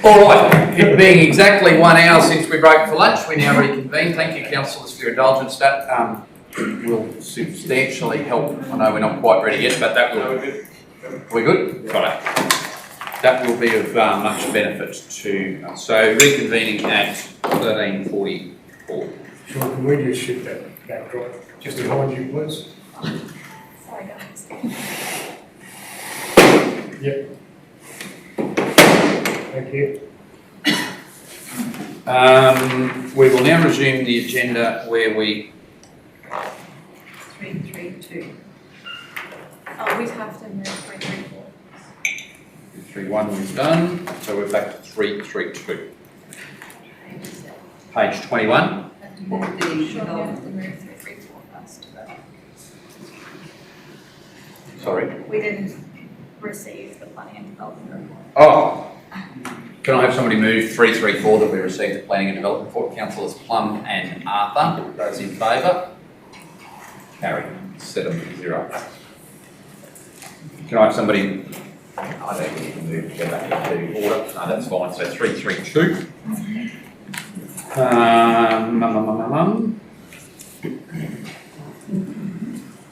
All right, it being exactly 1 hour since we broke for lunch, we now reconvene. Thank you, councillors, for your indulgence. That will substantially help. I know we're not quite ready yet, but that will. We're good? Got it. That will be of much benefit to us. So reconvening at 13:44. Sean, can we just shift that backdrop just behind you, please? Sorry, guys. Yep. Thank you. We will now resume the agenda where we... 332. Oh, we'd have to move 334. 331 we've done, so we're back to 332. Page 21. Sure, we have to move 334 first. Sorry. We didn't receive the planning and development report. Oh, can I have somebody move 334 that we received the planning and development report? Councillors Plum and Arthur. Those in favour? Carried. 7-0. Can I have somebody? I don't think you can move to go back into order. No, that's fine. So 332.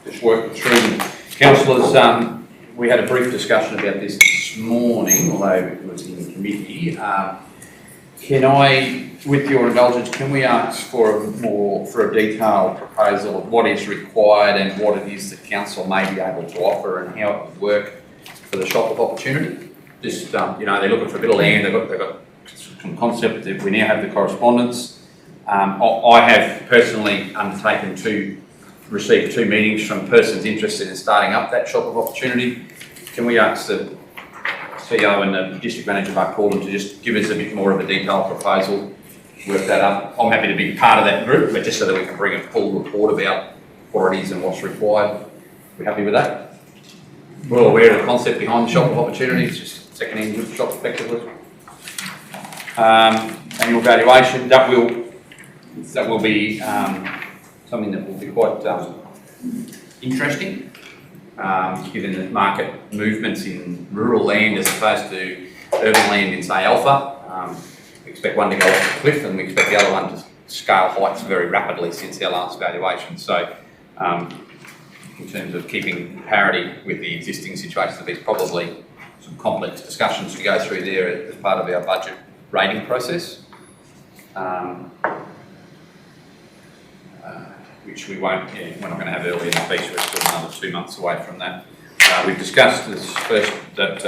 Just working through. Councillors, we had a brief discussion about this morning, although it was in committee. Can I, with your indulgence, can we ask for a detailed proposal of what is required and what it is that council may be able to offer and how it would work for the shop of opportunity? Just, they're looking for a bit of land, they've got some concept that we now have the correspondence. I have personally undertaken to receive 2 meetings from persons interested in starting up that shop of opportunity. Can we ask the CEO and the district manager of our Corden to just give us a bit more of a detailed proposal, work that up? I'm happy to be part of that group, but just so that we can bring a full report about what it is and what's required. We happy with that? We're all aware of the concept behind the shop of opportunity. It's just second-hand goods shop effectively. Annual valuation, that will be something that will be quite interesting, given the market movements in rural land as opposed to urban land in, say, Alpha. We expect one to go off the cliff and we expect the other one to scale heights very rapidly since our last valuation. So in terms of keeping parity with the existing situation, there's probably some complex discussions to go through there as part of our budget rating process. Which we won't, we're not going to have early in the piece, we're still another 2 months away from that. We've discussed this first that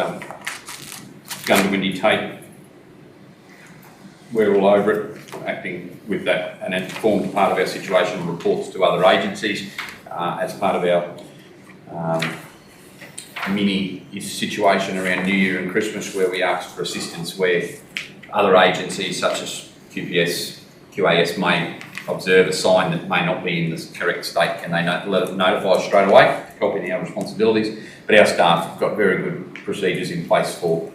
Gundawindi Tate, we're all over it, acting with that, and it formed part of our situation reports to other agencies as part of our mini situation around New Year and Christmas, where we asked for assistance where other agencies such as Kpis, QAS may observe a sign that may not be in the correct state. Can they notify us straight away, helping our responsibilities? But our staff have got very good procedures in place for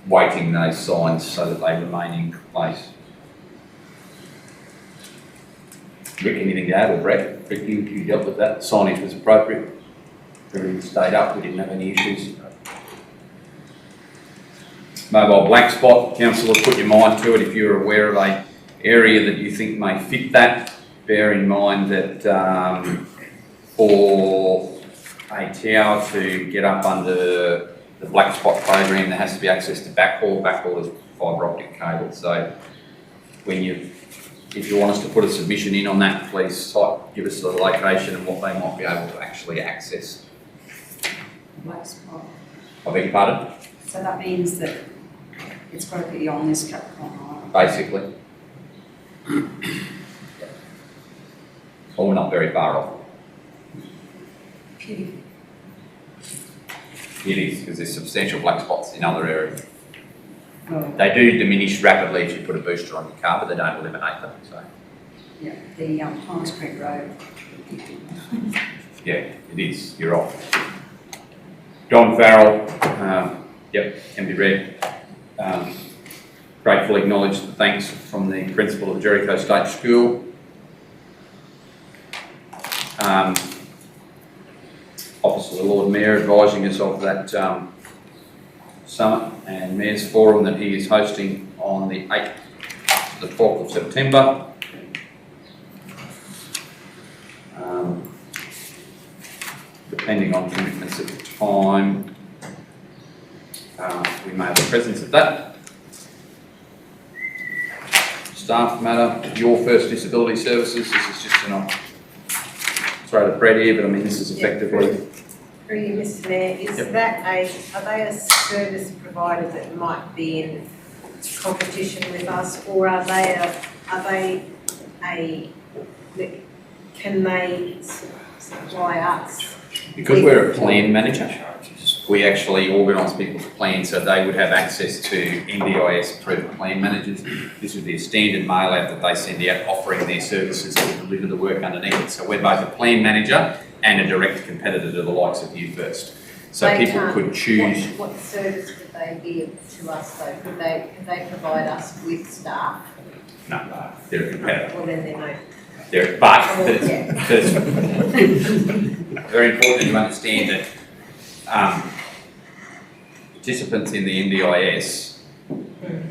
weighting those signs so that they remain in place. Rick, anything to add, or Brett? Rick, you dealt with that. Signage was appropriate. Everything stayed up. We didn't have any issues. Mobile black spot. Councillors, put your mind to it if you're aware of a area that you think may fit that. Bear in mind that for a tower to get up under the black spot program, there has to be access to backhaul. Backhaul is fibre optic cable. So if you want us to put a submission in on that, please give us the location and what they might be able to actually access. Black spot. I beg your pardon? So that means that it's got to be on this Capricorn Island. Basically. Well, we're not very far off. Pity. It is, because there's substantial black spots in other areas. Well, They do diminish rapidly if you put a booster on your car, but they don't eliminate them. So, yeah, the Pines Creek Road. yeah, it is. You're off. John Farrell, yep, can be read. Gratefully acknowledge the thanks from the principal of Jericho State School. Office of the Lord Mayor advising us of that Summit and Mayor's Forum that he is hosting on the 8th to the 12th of September. Depending on commitments at the time, we may have a presence at that. Staff matter, your first disability services. This is just an throw to Brett here, but I mean this is effectively. Through you, Mr. Mayor, is that are they a service provider that might be in competition with us, or can they supply us? Because we're a plan manager, we actually organise people's plans so they would have access to NDIS approved plan managers. This would be a standard mail out that they send out offering their services to deliver the work underneath it. So we're both a plan manager and a direct competitor to the likes of You First. So They people can't- could choose. What service could they give to us though? Could they provide us with staff? No, they're a competitor. Well, then they're no. But it's very important to understand that participants in the NDIS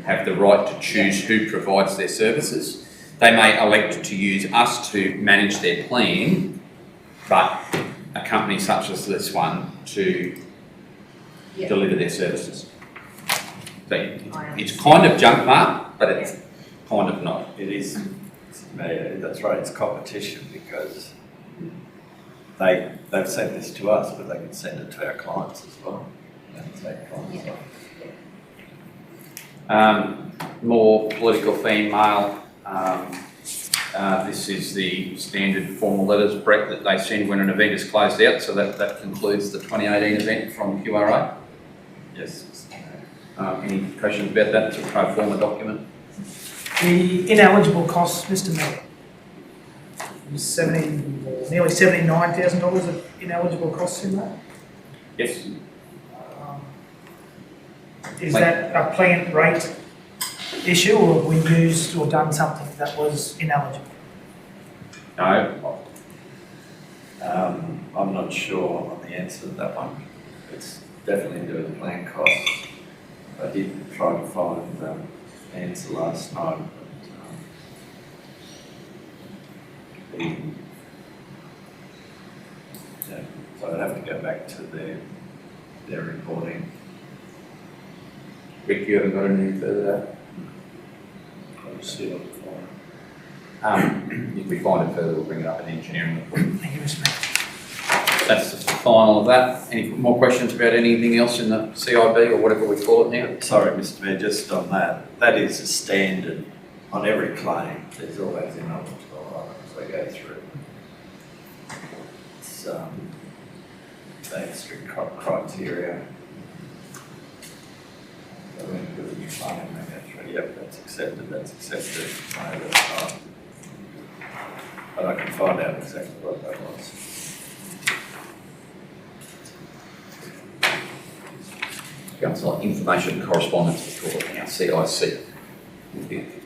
have the right to choose who provides their services. They may elect to use us to manage their plan, but a company such as this one to deliver their services. So it's kind of junk mark, but it's kind of not. It is, Mayor, that's right, it's competition because they've sent this to us, but they can send it to our clients as well. More political theme mail. This is the standard formal letters, Brett, that they send when an event is closed out. So that concludes the 2018 event from QRA. Yes. Any questions about that? It's a pro forma document. The ineligible costs, Mr. Mayor, was nearly $79,000 of ineligible costs in that. Yes. Is that a planned rate issue, or have we used or done something that was ineligible? No. I'm not sure on the answer to that one. It's definitely due to the plan costs. I did try to find the answer last night. So I'd have to go back to their reporting. Rick, you haven't got anything further? I'll see what I find. If we find it further, we'll bring it up in the engineering report. Thank you, Mr. Mayor. That's the final of that. Any more questions about anything else in the CIB or whatever we call it now? Sorry, Mr. Mayor, just on that. That is a standard on every claim. There's always ineligible items they go through. It's they have strict criteria. So when you put a new claim, they go through, yep, that's accepted. No, that's not. But I can find out exactly what that was. Councillor, information correspondence report, our CIC.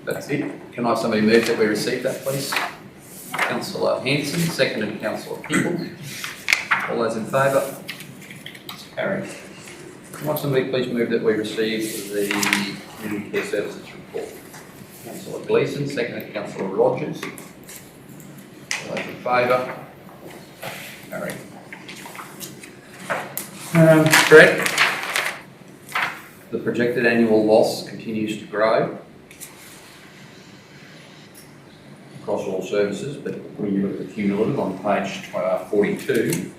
That's it. Can I have somebody move that we receive that, please? Councillor Hanson, seconded Councillor Kimball. All those in favour? Carried. Can I have somebody please move that we receive the Community Care Services report? Councillor Gleeson, seconded Councillor Rogers. All those in favour? Carried. Brett? The projected annual loss continues to grow across all services, but when you look at the cumulative on page 42,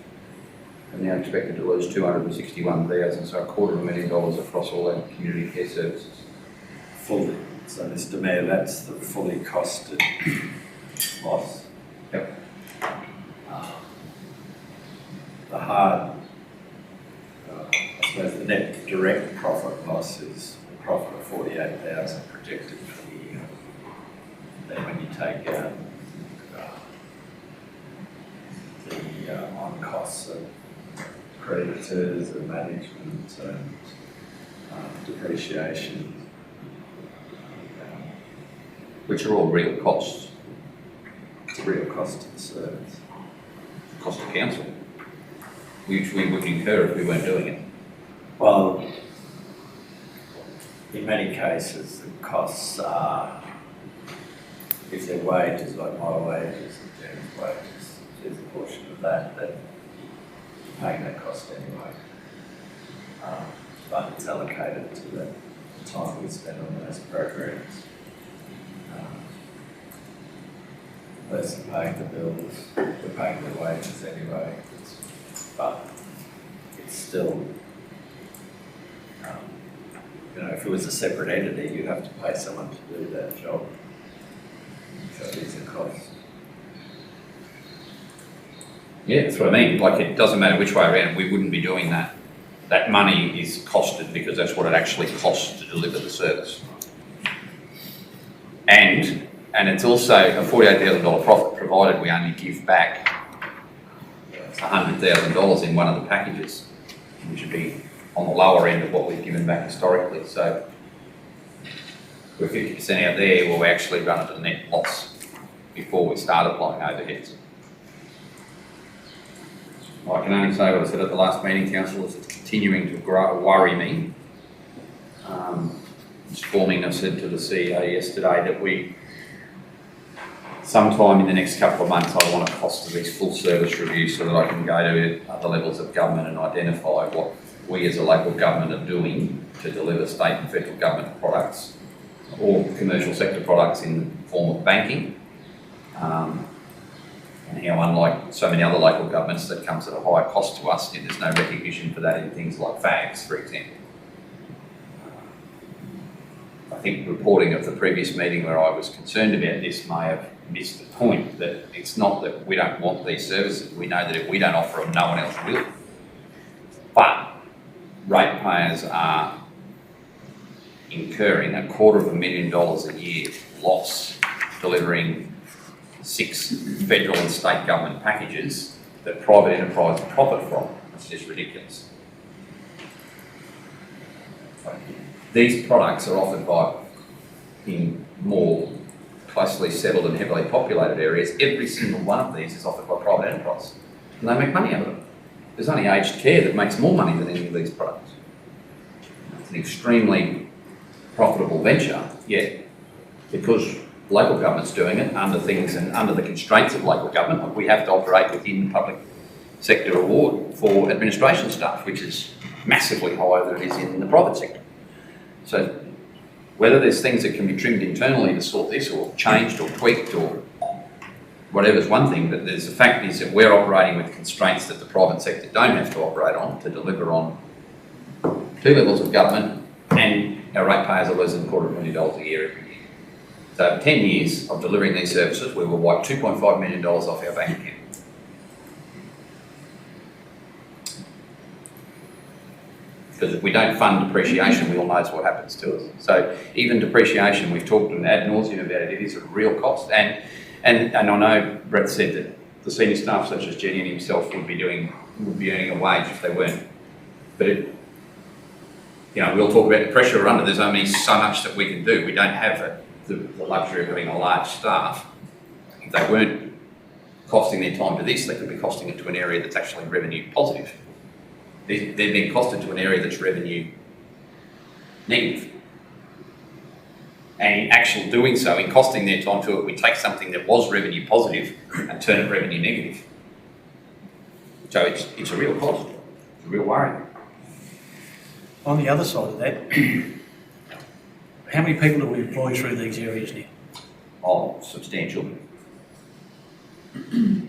we're now expected to lose $261,000, so $250,000 across all our community care services. Fully. So, Mr. Mayor, that's the fully costed loss. Yep. The hard, I suppose the net direct profit loss is a profit of 48,000 projected for the year. Then when you take out the on costs of creditors and management and depreciation, Which are all real costs. it's a real cost to the service. Cost of council, which we would incur if we weren't doing it. Well, in many cases, the costs are, if they're wages, like my wages and Jen's wages, there's a portion of that you're paying that cost anyway. But it's allocated to the time we spend on those programs. Less than paying the bills, we're paying the wages anyway, but it's still, if it was a separate entity, you'd have to pay someone to do that job. So it is a cost. Yeah, that's what I mean. Like, it doesn't matter which way around, we wouldn't be doing that. That money is costed because that's what it actually costs to deliver the service. And it's also a $48,000 profit, provided we only give back $100,000 in one of the packages, which would be on the lower end of what we've given back historically. So we're 50% out there, where we actually run at a net loss before we start applying overheads. I can only say what I said at the last meeting, councillors. It's continuing to worry me. I said to the CEO yesterday that sometime in the next couple of months, I want a cost of these full service reviews so that I can go to other levels of government and identify what we as a local government are doing to deliver state and federal government products or commercial sector products in the form of banking. And how, unlike so many other local governments, that comes at a higher cost to us, and there's no recognition for that in things like fags, for example. I think reporting of the previous meeting where I was concerned about this may have missed the point, that it's not that we don't want these services. We know that if we don't offer them, no one else will. But ratepayers are incurring $250,000 a year loss delivering 6 federal and state government packages that private enterprise profit from. It's just ridiculous. These products are offered in more closely settled and heavily populated areas. Every single one of these is offered by private enterprise, and they make money out of it. There's only aged care that makes more money than any of these products. It's an extremely profitable venture, yet because local government's doing it under things and under the constraints of local government, we have to operate within the public sector award for administration staff, which is massively higher than it is in the private sector. So whether there's things that can be trimmed internally to sort this, or changed or tweaked or whatever, is one thing, but the fact is that we're operating with constraints that the private sector don't have to operate on to deliver on 2 levels of government, and our ratepayers are losing $250,000 a year every year. So over 10 years of delivering these services, we will wipe $2.5 million off our bank account. Because if we don't fund depreciation, we all know what happens to us. So even depreciation, we've talked ad nauseum about it, it is a real cost. And I know Brett said that the senior staff such as Jenny and himself would be earning a wage if they weren't. But we'll talk about the pressure we're under. There's only so much that we can do. We don't have the luxury of having a large staff. If they weren't costing their time to this, they could be costing it to an area that's actually revenue positive. They're being costed to an area that's revenue negative. And in actual doing so, in costing their time to it, we take something that was revenue positive and turn it revenue negative. So it's a real cost, it's a real worry. On the other side of that, how many people do we employ through these areas now? Oh, substantial. Maybe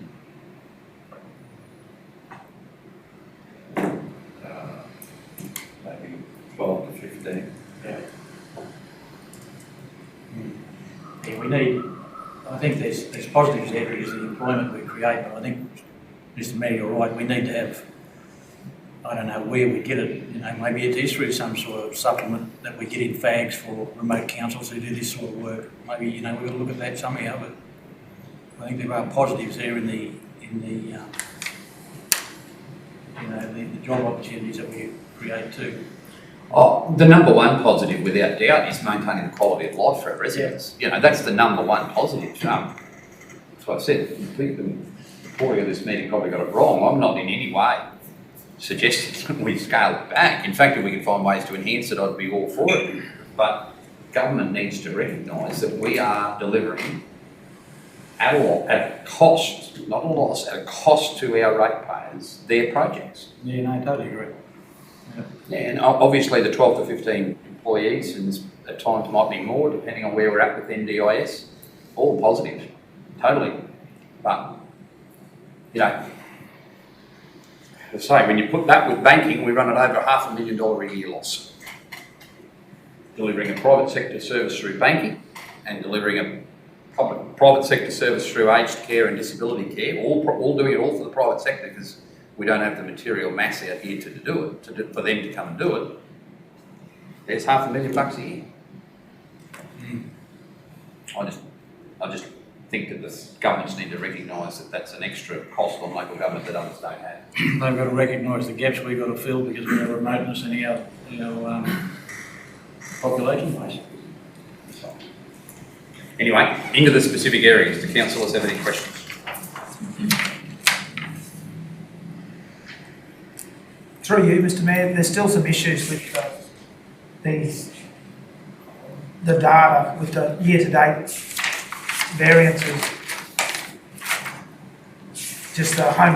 12 to 15. Yeah, I think there's positives there because of the employment we create, but I think, Mr. Mayor, you're right, we need to have, I don't know where we get it, maybe it is through some sort of supplement that we get in fags for remote councils who do this sort of work. Maybe, we've got to look at that somehow, but I think there are positives there in the job opportunities that we create too. Oh, the number one positive, without doubt, is maintaining the quality of life for our residents. That's the number one positive. That's what I said. I think the reporting of this meeting probably got it wrong. I'm not in any way suggesting that we scale it back. In fact, if we can find ways to enhance it, I'd be all for it. but government needs to recognise that we are delivering at a cost, not a loss, at a cost to our ratepayers, their projects. Yeah, no, I totally agree. Yeah, and obviously the 12 to 15 employees, and at times might be more, depending on where we're at with NDIS, all positive, totally. But, you know, as I say, when you put that with banking, we run at over $500,000 a year loss. Delivering a private sector service through banking and delivering a private sector service through aged care and disability care, all doing it all for the private sector because we don't have the material mass out here to do it, for them to come and do it. There's $500,000 a year. I just think that the governments need to recognise that that's an extra cost on local government that others don't have. They've got to recognise the gaps we've got to fill because of our remoteness and our population base. Anyway, into the specific areas. Do councillors have any questions? Through you, Mr Mayor, there's still some issues with the data, with the year-to-date variances. Just the home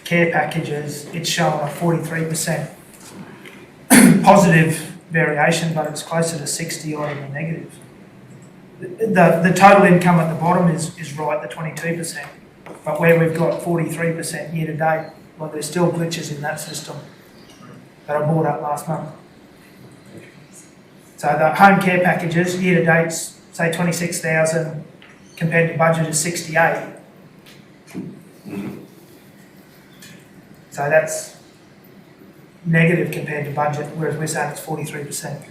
care packages, it's showing a 43% positive variation, but it's closer to 60 odd in the negative. The total income at the bottom is right, the 22%, but where we've got 43% year to date, well, there's still glitches in that system that I brought up last month. So the home care packages, year to date, say 26,000 compared to budget is 68. So that's negative compared to budget, whereas we're saying it's 43%.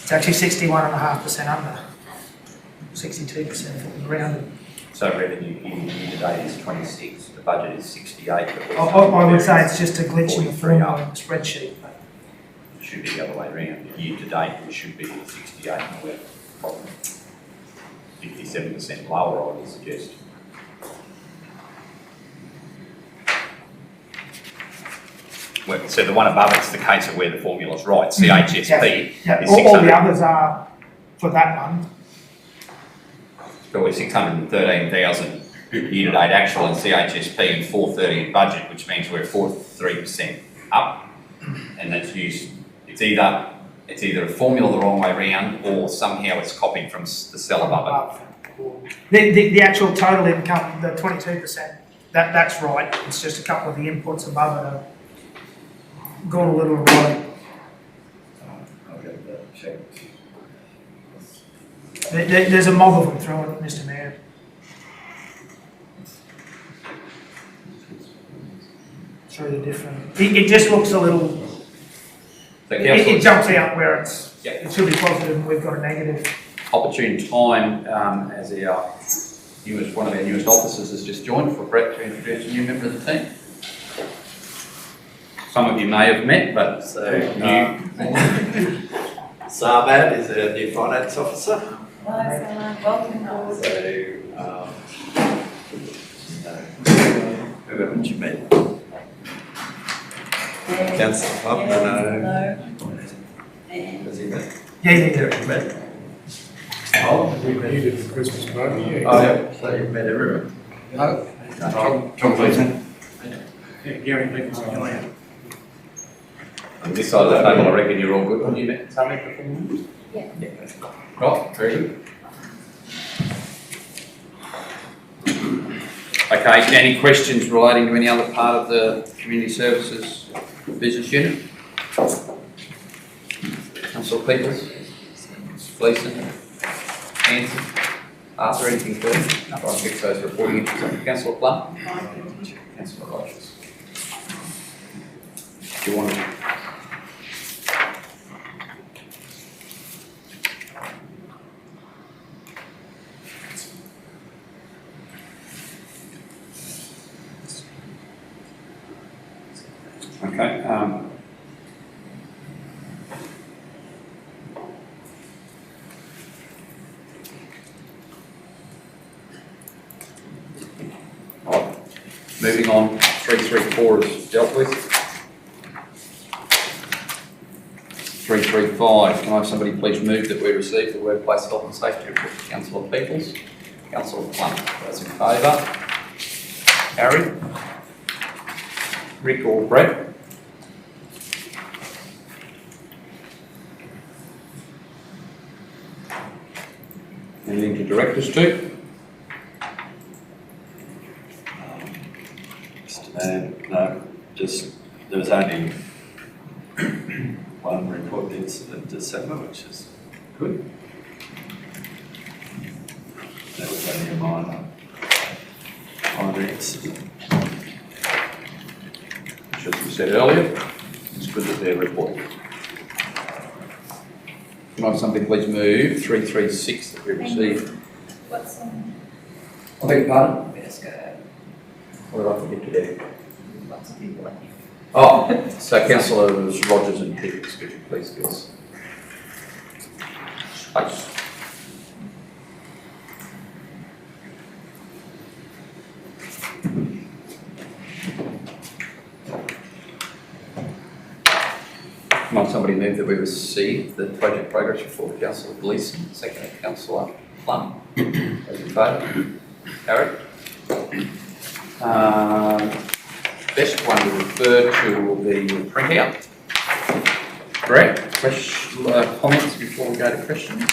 It's actually 61.5% under, 62% if it was rounded. So revenue year to date is 26, the budget is 68. I would say it's just a glitch in the formula in the spreadsheet. It should be the other way around. Year to date, it should be 68, and we're probably 57% lower, I would suggest. Well, so the one above it's the case of where the formula's right. CHSP Yeah. is All 600. the others are for that one. But we're 613,000 year to date actual in CHSP and 430 in budget, which means we're 43% up. And that's used. It's either a formula the wrong way round, or somehow it's copied from the cell above it. The actual total income, the 22%, that's right. It's just a couple of the inputs above it have gone a little awry. I'll get that checked. There's a mob of them through it, Mr Mayor. Through the different, it just looks a little, So it jumps out where it's, Yeah. it should be positive and we've got a negative. Opportune time, as one of our newest officers has just joined, for Brett to introduce a new member of the team. Some of you may have met, but new. Sarmad is our new finance officer. Welcome board. So, who haven't you met? Councillor Plum, no. Has he met? Yeah. Have you met? Oh, we did the Christmas party, yeah. Oh, yeah, so you've met everyone? No. John Gleeson. Yeah, Gary Nichols, Julian. On this side of the table, I reckon you're all good. Have you met Sammy before? Yeah. Right, very good. Okay, any questions relating to any other part of the community services business unit? Councillor Peters, Gleeson, Hanson, Arthur, anything further? No, I'll fix those reporting issues. Councillor Plum? Councillor Rogers. Do you want to? Okay. Right. Moving on, 334 is dealt with. 335, can I have somebody please move that we receive the workplace health and safety report from Councillor Peoples? Councillor Plum, those in favour? Harry? Rick or Brett? Anything to direct us to? Mr. Mayor, no, just, there was only one reported incident in December, which is good. That was only a minor incident. Which, as we said earlier, it's good that they're reported. Can I have somebody please move 336 that we received? What's I beg your pardon? let's go. What did I forget to do? Lots of people left. Oh, so councillors Rogers and Kpis, could you please give us space? Might somebody move that we receive the project progress report, Councillor Gleeson, second Councillor Plum. Those in favour? Carried. Best one to refer to will be the printout. Brett, comments before we go to questions?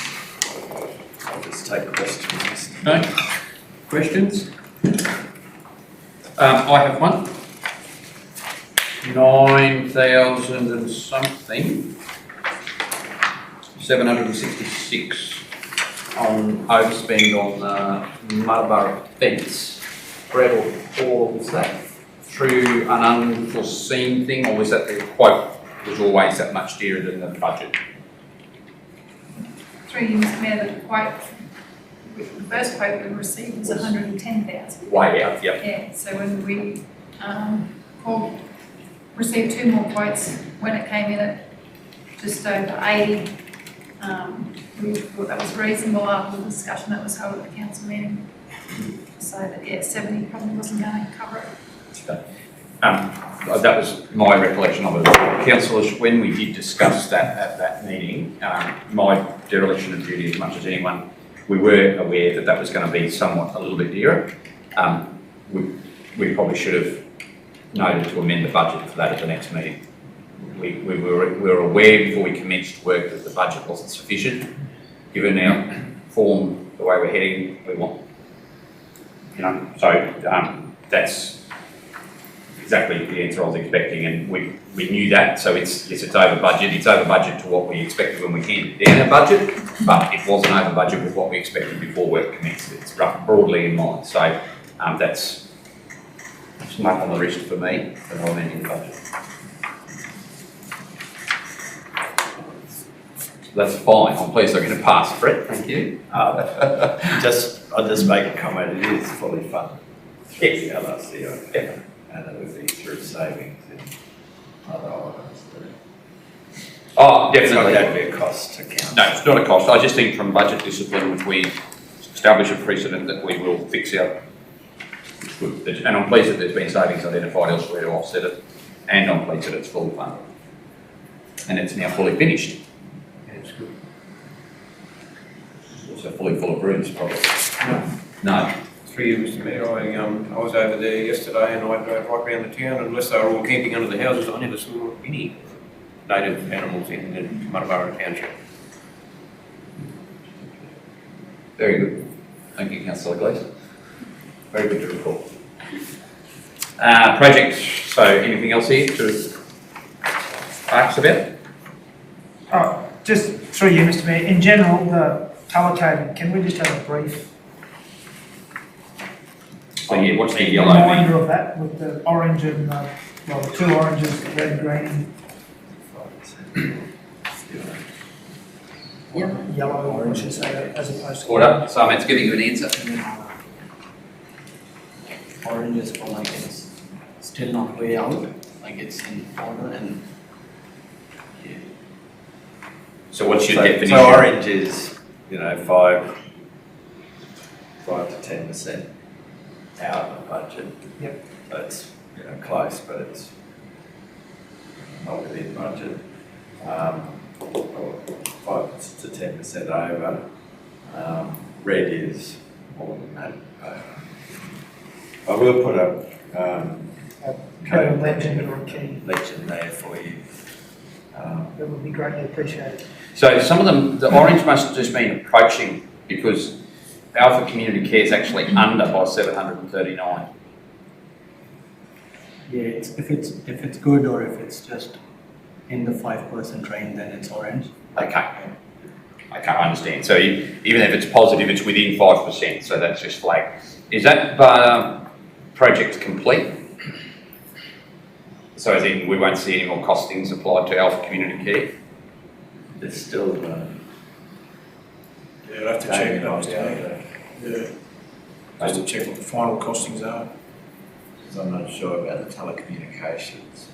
I'll just take questions. No? Questions? I have one. 9,000 and something. 766 on overspend on Marlborough fence. Brett or was that through an unforeseen thing, or was that the quote was always that much dearer than the budget? Through you, Mr. Mayor, the quote, the first quote we received was 110,000. Way out, yep. Yeah, so when we received two more quotes, when it came in at just over 80, we thought that was reasonable after the discussion that was held at the council meeting. So that, yeah, 70 probably wasn't going to cover it. That was my recollection of it. Councillors, when we did discuss that at that meeting, my dereliction of duty as much as anyone, we were aware that that was going to be somewhat a little bit dearer. We probably should have noted to amend the budget for that at the next meeting. We were aware before we commenced work that the budget wasn't sufficient. Given our form, the way we're heading, we want, so that's exactly the answer I was expecting, and we knew that, so it's over budget. It's over budget to what we expected when we handed down our budget, but it wasn't over budget with what we expected before work commenced. It's broadly in mind, so that's not on the wrist for me, but I'm amending the budget. So that's fine. I'm pleased I'm going to pass, Brett. Thank you. I'll just make a comment. It is fully funded through the LRCO, and it would be through savings in other items. Oh, It's not definitely. going to be a cost to council. No, it's not a cost. I just think from budget discipline, which we establish a precedent that we will fix out. It's good. And I'm pleased that there's been savings identified elsewhere to offset it, and I'm pleased that it's fully funded. And it's now fully finished. And it's good. It's also fully full of rooms, probably. No. Through you, Mr. Mayor, I was over there yesterday and I drove right around the town, and unless they were all camping under the houses, I never saw any native animals in Marlborough Township. Very good. Thank you, Councillor Gleeson. Very good to report. Project, so anything else here to ask about? Oh, just through you, Mr. Mayor, in general, the colour coding, can we just have a brief So yeah, what's the yellow reminder mean? of that with the orange and, the two oranges, red, green, yellow, I should say, as opposed to. Order, Sarman's giving you an answer. Orange is for like it's still not way out, like it's in order and So what's your So definition? orange is, 5 to 10% out of the budget. Yep. So it's, close, but it's not within budget. or 5 to 10% over. Red is more than that. I will put a Have a legend or a key. legend there for you. That would be greatly appreciated. So some of them, the orange must have just been approaching because Alpha Community Care is actually under by 739. Yeah, if it's good or if it's just in the 5% range, then it's orange. Okay. Okay, I understand. So even if it's positive, it's within 5%, so that's just flagged. Is that project complete? So as in we won't see any more costings applied to Alpha Community Care? There's still Yeah, I'll have to check it out. Yeah. Just to check what the final costings are. because I'm not sure about the telecommunications.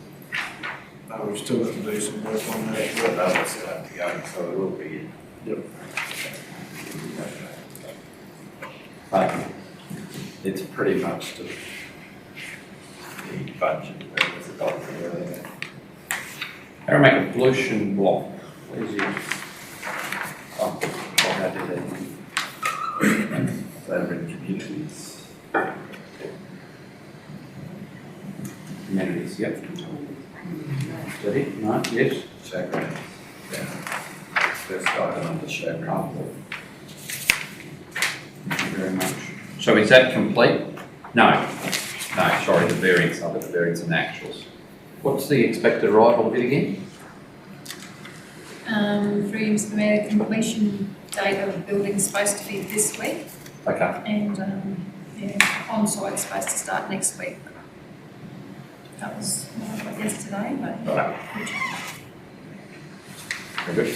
No, we've still got to do some work on that. We've got others that have to go, so it will be. Yep. But it's pretty much the budget that was adopted earlier. Parramatta pollution block. Where's it? Oh, how did that? It's over in communities. Amenities, yep. Is that it? No, yes. Showground. Yeah. First item under showground. Thank you very much. So is that complete? No. No, sorry, the variance, I've got the variance and the actuals. What's the expected arrival of it again? Through you, Mr Mayor, completion date of the building's supposed to be this week, Okay. and on-site's supposed to start next week. That was what I got yesterday, but Right. Very good.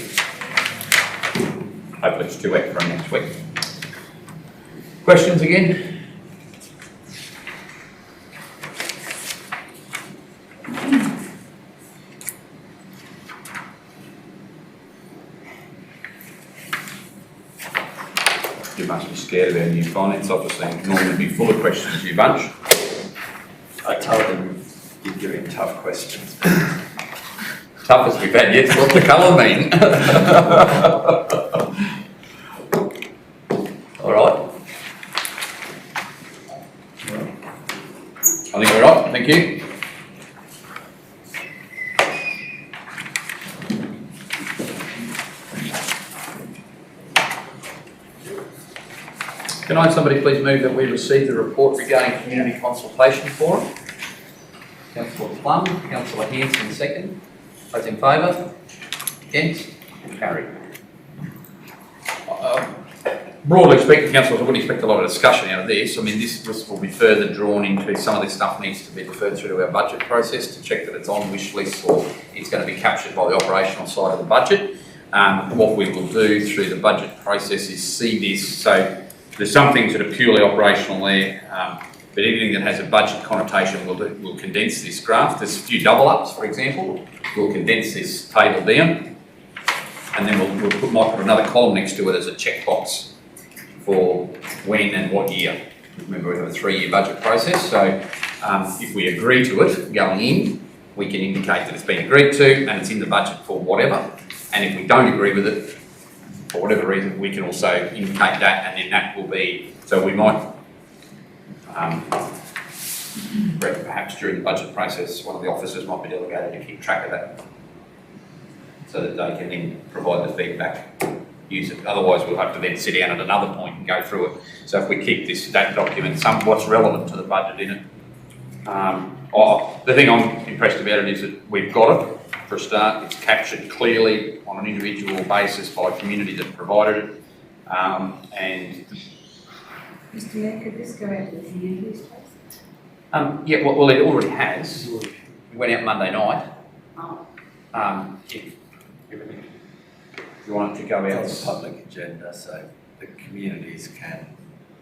Hopefully it's 2 weeks from next week. Questions again? You must be scared of our new finance officer. Normally be full of questions, you bunch. I told them you're giving tough questions. Toughest we've had yet. What's the colour mean? All right. I think we're right. Thank you. Can I have somebody please move that we receive the report regarding community consultation forum? Councillor Plum, Councillor Hanson second. Those in favour? Against? Carried. Broadly speaking, councillors, I wouldn't expect a lot of discussion out of this. I mean, this will be further drawn into some of this stuff needs to be deferred through to our budget process to check that it's on wish lists or it's going to be captured by the operational side of the budget. What we will do through the budget process is see this. So there's some things that are purely operational there, but anything that has a budget connotation, we'll condense this graph. There's a few double ups, for example. We'll condense this table down, and then might put another column next to it as a checkbox for when and what year. Remember, we have a 3-year budget process, so if we agree to it going in, we can indicate that it's been agreed to and it's in the budget for whatever. And if we don't agree with it, for whatever reason, we can also indicate that, and then that will be, so we might, perhaps during the budget process, one of the officers might be delegated to keep track of that so that they can then provide the feedback, use it. Otherwise, we'll have to then sit down at another point and go through it. So if we keep that document, what's relevant to the budget in it. The thing I'm impressed about it is that we've got it. For a start, it's captured clearly on an individual basis by community that provided it, and Mr Mayor, could this go out to the communities, please? yeah, well, it already has. It went out Monday night. Oh. If you want it to go out, It's on the public agenda, so the communities can,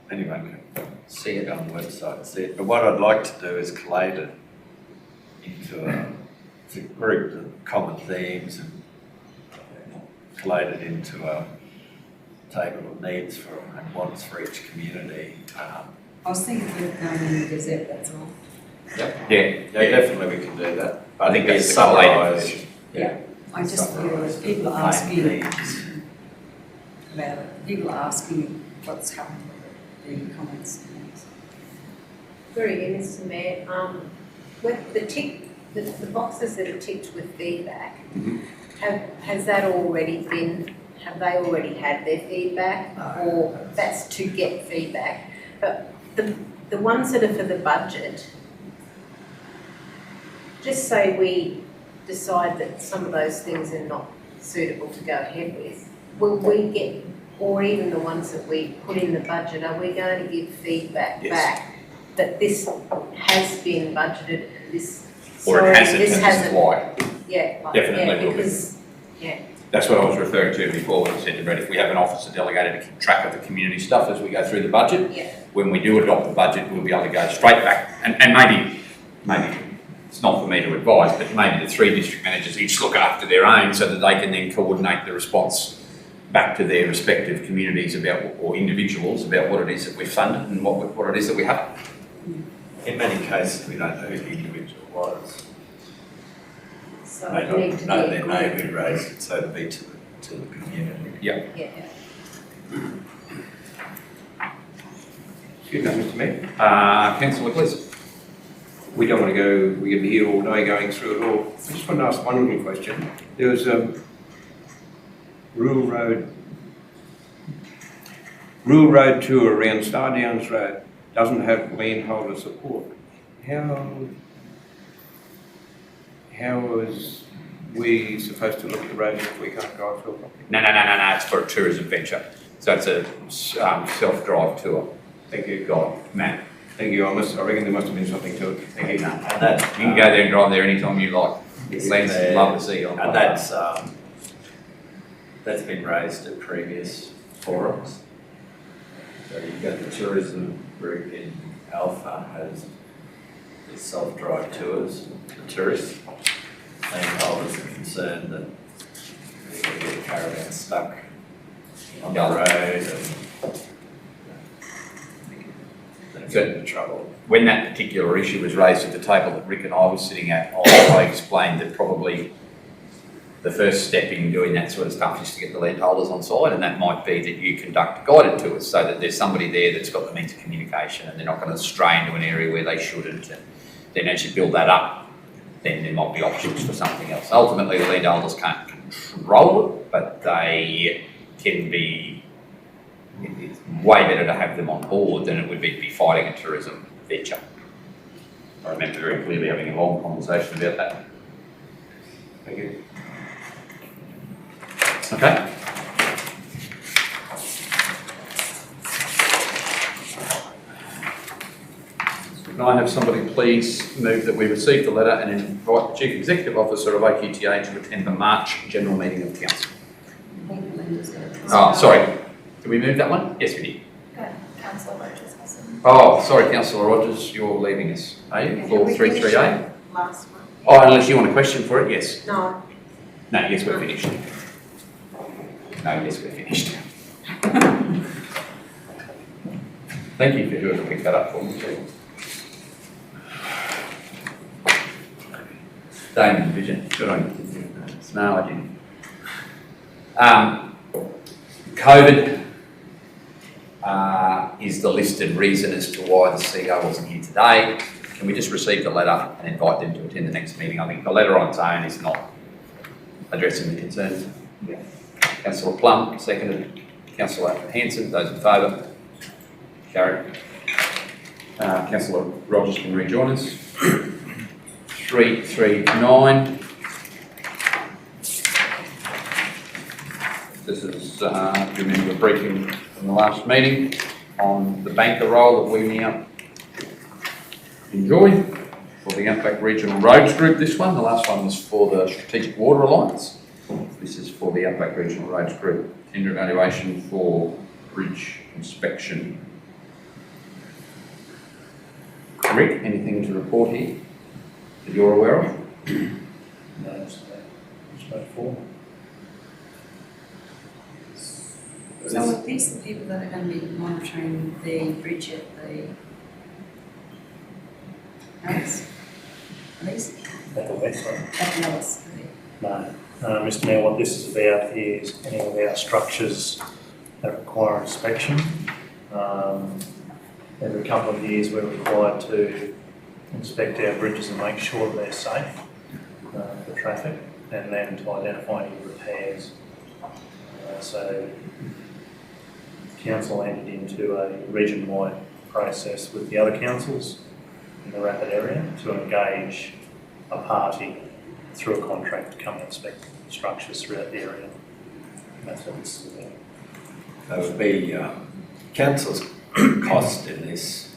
anyone can see it on the website and see it. But what I'd like to do is collate it into a group of common themes and collate it into a table of needs and wants for each community. I was thinking of going in the Gazette, that's all. yeah, Yeah, definitely we can do that. I think But that's it's the collated summarised. version. Yeah. I just feel that people are asking about it. People are asking what's happened with the comments. Through you, Mr. Mayor, with the boxes that are ticked with feedback, has that already been, have they already had their feedback? Or that's to get feedback? But the ones that are for the budget, just say we decide that some of those things are not suitable to go ahead with, will we get, or even the ones that we put in the budget, are we going to give feedback back that this has been budgeted, this, Or it hasn't, this and this is hasn't? why. Yeah, Definitely will be. because, That's what I was referring to before when I said to Brett, if we have an officer delegated to keep track of the community stuff as we go through the budget, when we do adopt the budget, we'll be able to go straight back, and maybe it's not for me to advise, but maybe the 3 district managers each look after their own so that they can then coordinate the response back to their respective communities about, or individuals, about what it is that we've funded and what it is that we haven't. In many cases, we don't know who the individual was. so May it need to not know be their name, agreed. we raise it, so to be to the community. Yeah. Excuse me, Mr. Mayor. Councillor Gleeson. We don't want to go, we're going to be here all day going through it all. I just want to ask one little question. There was a rural road tour around Stardowns Road, doesn't have landholder support. How is we supposed to look at the road if we can't drive through it? No, it's for a tourism venture. So it's a self-drive tour. Thank you. Matt. Thank you, I reckon there must have been something to it. Thank you. And that, you can go there and drive there anytime you like. Len's love to see you on. And that's been raised at previous forums. So you've got the tourism group in Alpha has the self-drive tours, the tourists. Landholders are concerned that they're going to get a caravan stuck on the road and get into trouble. When that particular issue was raised at the table that Rick and I was sitting at, I explained that probably the first step in doing that sort of stuff is to get the landholders on side, and that might be that you conduct guided tours so that there's somebody there that's got the means of communication and they're not going to stray into an area where they shouldn't. And then as you build that up, then there might be options for something else. Ultimately, the landholders can't control it, but they can be. It's way better to have them on board than it would be fighting a tourism venture. I remember very clearly having a long conversation about that. Thank you. Okay. Can I have somebody please move that we received the letter and invite the Chief Executive Officer of AQTA to attend the March General Meeting of Council? Oh, sorry. Did we move that one? Yes, we did. Councillor Rogers hasn't. Oh, sorry, Councillor Rogers, you're leaving us. Are you? For 338? Last one. Oh, unless you want a question for it, yes. No. No, yes, we're finished. No, yes, we're finished. Thank you for whoever picked that up for me too. Damon Vision, good on you. No, I didn't. COVID is the listed reason as to why the CEO wasn't here today. Can we just receive the letter and invite them to attend the next meeting? I think the letter on its own is not addressing the concerns. Yeah. Councillor Plum, seconded. Councillor Hanson, those in favour? Carried. Councillor Rogers can rejoin us. 339. This is, remember, a briefing from the last meeting on the banker role that we now enjoy for the Outback Regional Roads Group. This one, the last one was for the Strategic Water Alliance. This is for the Outback Regional Roads Group. Tender evaluation for bridge inspection. Rick, anything to report here that you're aware of? No, it's about 4. So are these the people that are going to be monitoring the bridge at the Alice? Are these? At the west side. At the Alice, No. Mr Mayor, what this is about is any of our structures that require inspection. Every couple of years we're required to inspect our bridges and make sure they're safe for traffic, and then to identify any repairs. So council entered into a region-wide process with the other councils in the Rapid area to engage a party through a contract to come and inspect structures throughout the area. And that's what this is about. That would be, council's cost in this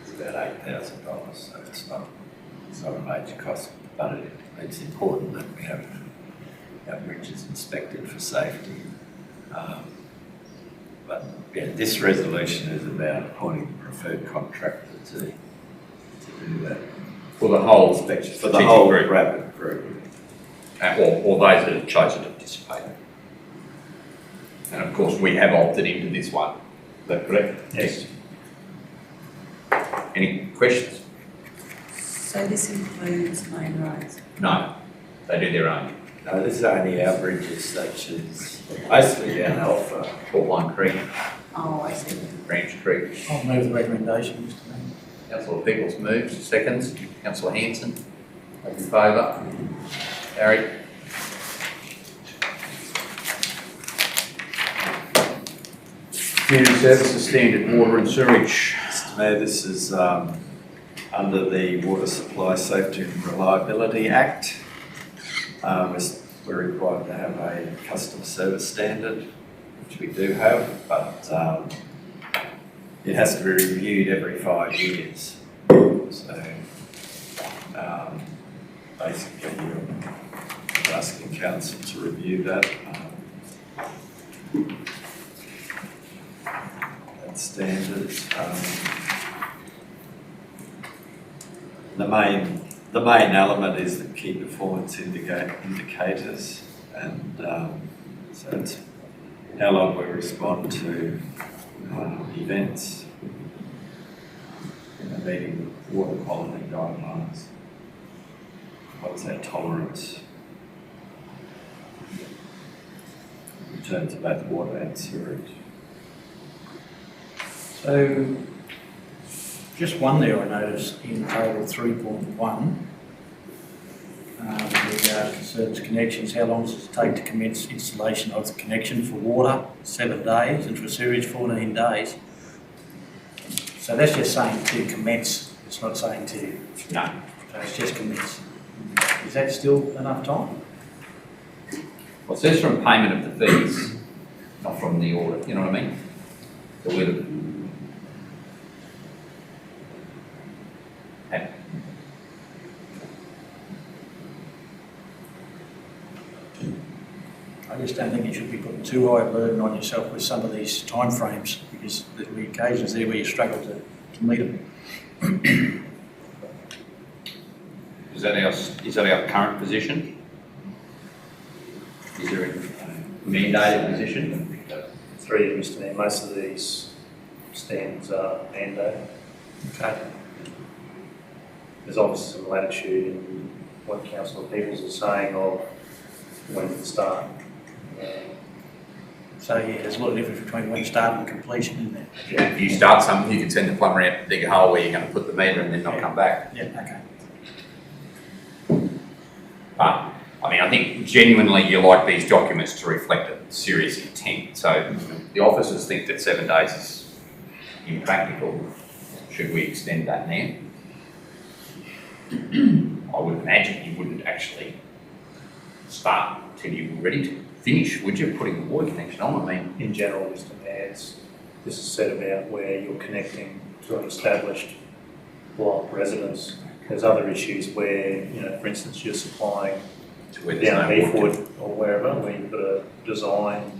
is about $8,000, so it's not a major cost, but it's important that we have our bridges inspected for safety. But yeah, this resolution is about appointing a preferred contractor to do that. For the whole For the whole group, Rapid group. or those that have chosen to participate. And of course, we have opted into this one. Is that correct? Yes. Any questions? So this includes main roads? No, they do their own. No, this is only our bridges such as, basically down Alpha. Portline Creek, Oh, I see. Branch Creek. I'll move the recommendation, Mr Mayor. Councillor Pickles moves, seconds. Councillor Hanson, those in favour? Carried. Community Services Standard Water and Sewerage. Mr Mayor, this is under the Water Supply Safety and Reliability Act. We're required to have a customer service standard, which we do have, but it has to be reviewed every 5 years. So basically you're asking council to review that. That standard. The main element is the key performance indicators, and so it's how long we respond to events and meeting water quality guidelines. What's our tolerance in terms of both water and sewage? So, just one there I noticed in table 3.1, with regard to service connections, how long does it take to commence installation of the connection for water? 7 days, and for sewage 14 days. So that's just saying to commence, it's not saying to, No. so it's just commence. Is that still enough time? Well, it says from payment of the fees, not from the audit, you know what I mean? So we'll I just don't think you should be putting too high a burden on yourself with some of these timeframes, because there'll be occasions there where you struggle to meet them. Is that our current position? Is there a mandated position? Through you, Mr Mayor, most of these standards are mandated. Okay. There's obviously some latitude in what Councillor Peoples is saying of when to start. So yeah, there's a lot of difference between when start and completion, isn't there? Yeah. If you start something, you can send the plumber out to dig a hole where you're going to put the meter and then not come back. Yeah, okay. But, I mean, I think genuinely you like these documents to reflect a serious intent. So the officers think that 7 days is impractical. Should we extend that now? I would imagine you wouldn't actually start until you were ready to finish, would you, putting the water connection on? I mean, In general, Mr Mayor, this is said about where you're connecting to an established block residence. There's other issues where, you know, for instance, you're supplying to where there's down no water. Heathwood or wherever, where you've got to design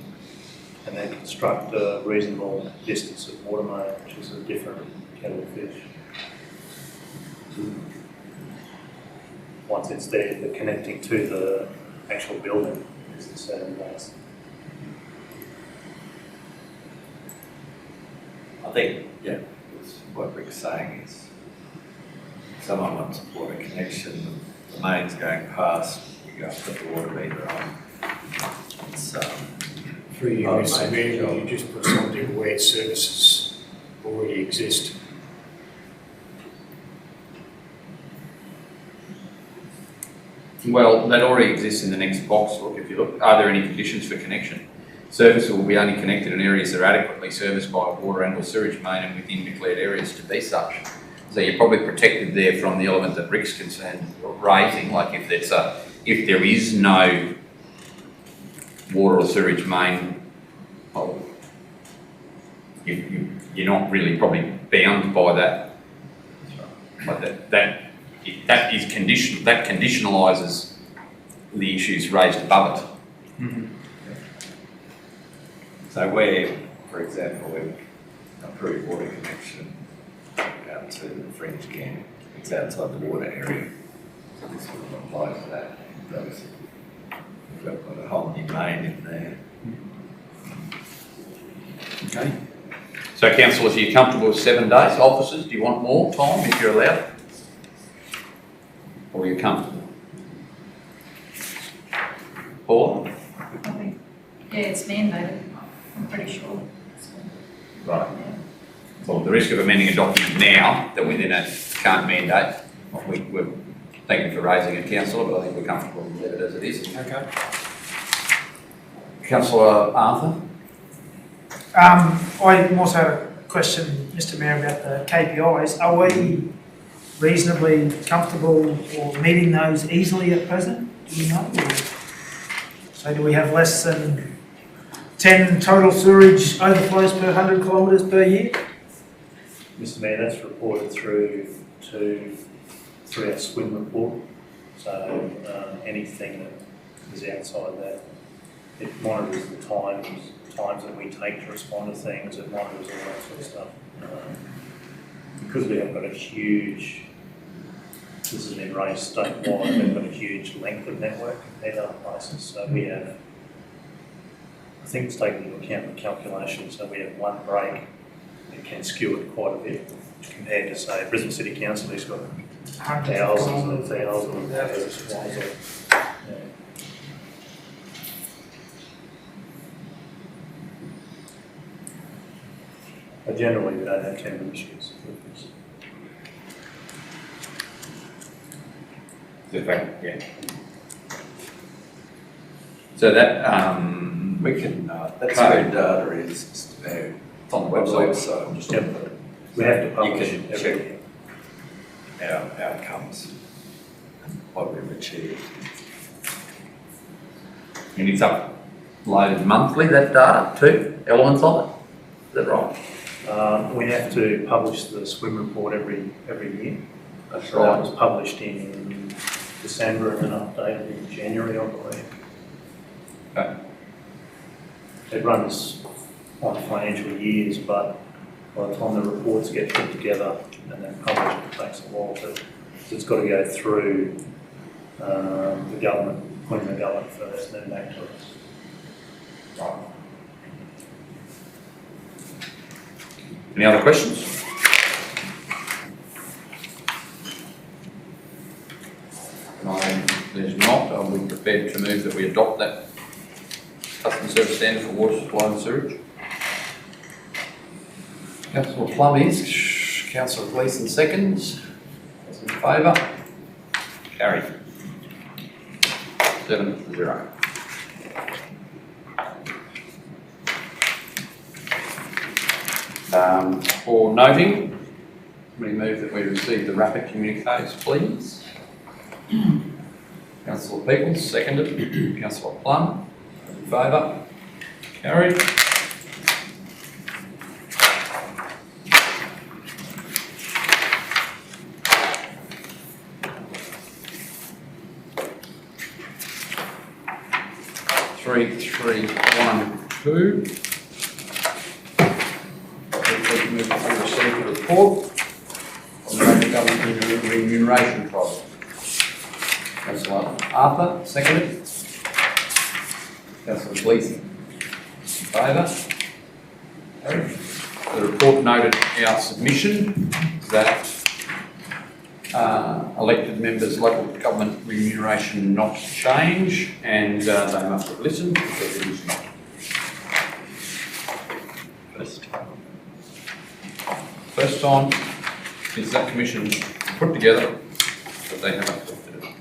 and then construct a reasonable distance of water main, which is a different kettle of fish. Once it's there, the connecting to the actual building is the 7 days. I think, yeah, what Rick's saying is, if someone wants a water connection, the main's going past, you have to put the water meter on. It's, Through you, Oh, Mr. mate, Mayor, sure. you just put something where services already exist. Well, that already exists in the next box. Look, if you look, are there any conditions for connection? Service will be only connected in areas that are adequately serviced by a water and or sewage main and within declared areas to be such. So you're probably protected there from the element that Rick's concerned raising, like if there is no water or sewage main, well, you're not really probably bound by that. But that conditionalises the issues raised above it. So where, for example, we've approved water connection out to the fringe camp, it's outside the water area. So this would apply to that. Those, we've got a whole new main in there. Okay. So councillors, are you comfortable with 7 days? Officers, do you want more time if you're allowed? Or are you comfortable? Paula? I think, yeah, it's mandated, I'm pretty sure. So, Right. yeah. Well, the risk of amending a document now that we then can't mandate, we're thank you for raising it, councillor, but I think we're comfortable with it as it is. Okay. Councillor Arthur? I also had a question, Mr Mayor, about the KPIs. Are we reasonably comfortable or meeting those easily at present? Do you know? So do we have less than 10 total sewerage overflows per 100 kilometres per year? Mr Mayor, that's reported through our swim report. So anything that is outside that, it monitors the times that we take to respond to things, it monitors all that sort of stuff. Because we have got a huge, this has been raised statewide, we've got a huge length of network compared to other places. So we have, I think it's taken into account the calculation, so we have one break that can skew it quite a bit compared to, say, Brisbane City Council, who's got thousands and thousands of miles of. But generally, we don't have tender issues with this. Yeah. So that, We can, that Code. code data is just there. it's on the Website, website. so I'm just Yep. We have to publish You can every check. year. our outcomes and what we've achieved. And it's uploaded monthly, that data, too, elements of it. Is that right? We have to publish the swim report every year. That's So that was published in December and then updated in January, I believe. Okay. It runs on financial years, but by the time the reports get put together and then published, it takes a while to, it's got to go through the government, Queensland government first, then back to us. Any other questions? There's not, I'll be prepared to move that we adopt that customer service standard for water supply and sewage. Councillor Plum is, Councillor Gleeson seconds. Those in favour? Carried. 7-0. For noting, we move that we receive the rapid communiques, please. Councillor Peoples, seconded. Councillor Plum, in favour? Carried. Three, 1, 2. Move that we receive the report on the local government remuneration project. Councillor Arthur, seconded. Councillor Gleeson, in favour? The report noted our submission that Elected members' local government remuneration not to change, and they must have listened because it is not. First on is that commission put together, but they haven't looked at it.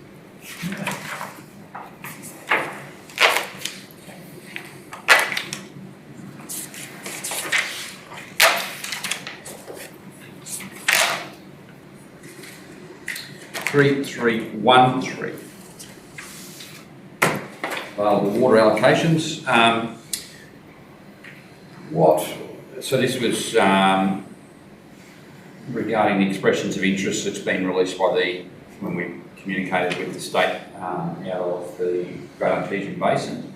3313. The water allocations. So this was regarding the expressions of interest that's been released by when we communicated with the state out of the Great Artesian Basin.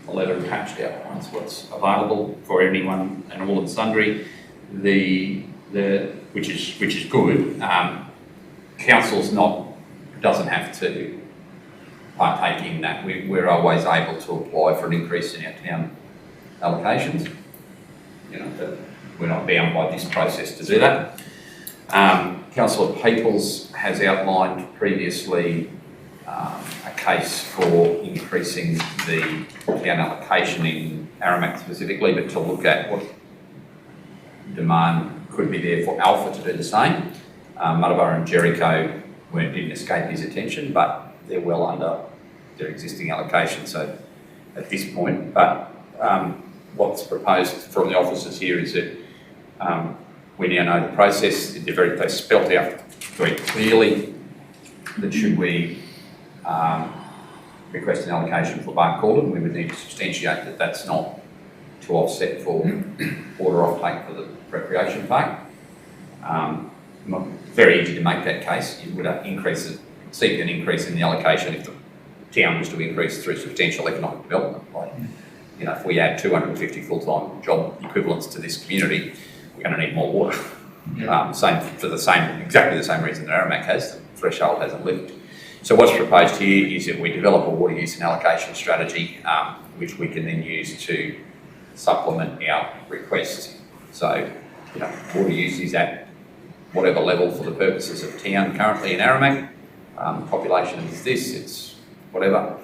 A letter attached outlines what's available for anyone and all and sundry. Which is good. Council's doesn't have to partake in that. We're always able to apply for an increase in our town allocations. We're not bound by this process to do that. Councillor Peoples has outlined previously a case for increasing the town allocation in Aramac specifically, but to look at what demand could be there for Alpha to do the same. Muttaburra and Jericho didn't escape his attention, but they're well under their existing allocation. So at this point, but what's proposed from the officers here is that we now know the process. They spelt out very clearly that should we request an allocation for Bark Calden, we would need to substantiate that that's not to offset for water offtake for the recreation park. Very easy to make that case. It would seek an increase in the allocation if the town was to increase through substantial economic development. If we add 250 full-time job equivalents to this community, we're going to need more water. Exactly the same reason that Aramac has. The threshold hasn't lifted. So what's proposed here is that we develop a water use and allocation strategy, which we can then use to supplement our request. So, water use is at whatever level for the purposes of town currently in Aramac. Population is this, it's whatever.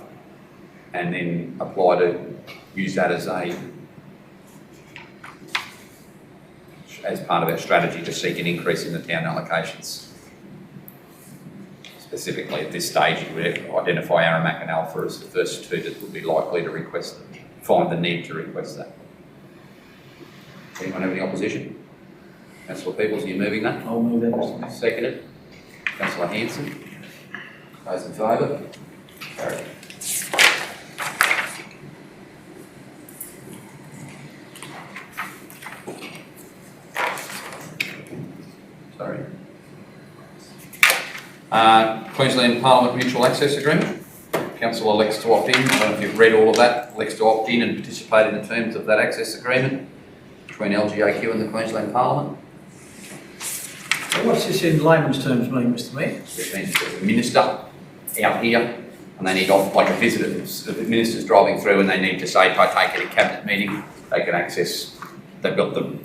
And then apply to use that as part of our strategy to seek an increase in the town allocations. Specifically at this stage, you would identify Aramac and Alpha as the first two that would be likely to find the need to request that. Anyone have any opposition? Councillor Peoples, are you moving that? I'll move that. Seconded. Councillor Hanson. Those in favour? Carried. Sorry. Queensland Parliament Mutual Access Agreement. Council elects to opt in. I don't know if you've read all of that. Elects to opt in and participate in the terms of that access agreement between LGAQ and the Queensland Parliament. So what's this in layman's terms mean, Mr. Mayor? It means there's a minister out here and they need like a visitor. If the minister's driving through and they need to say partake in a cabinet meeting, they can access, they've got the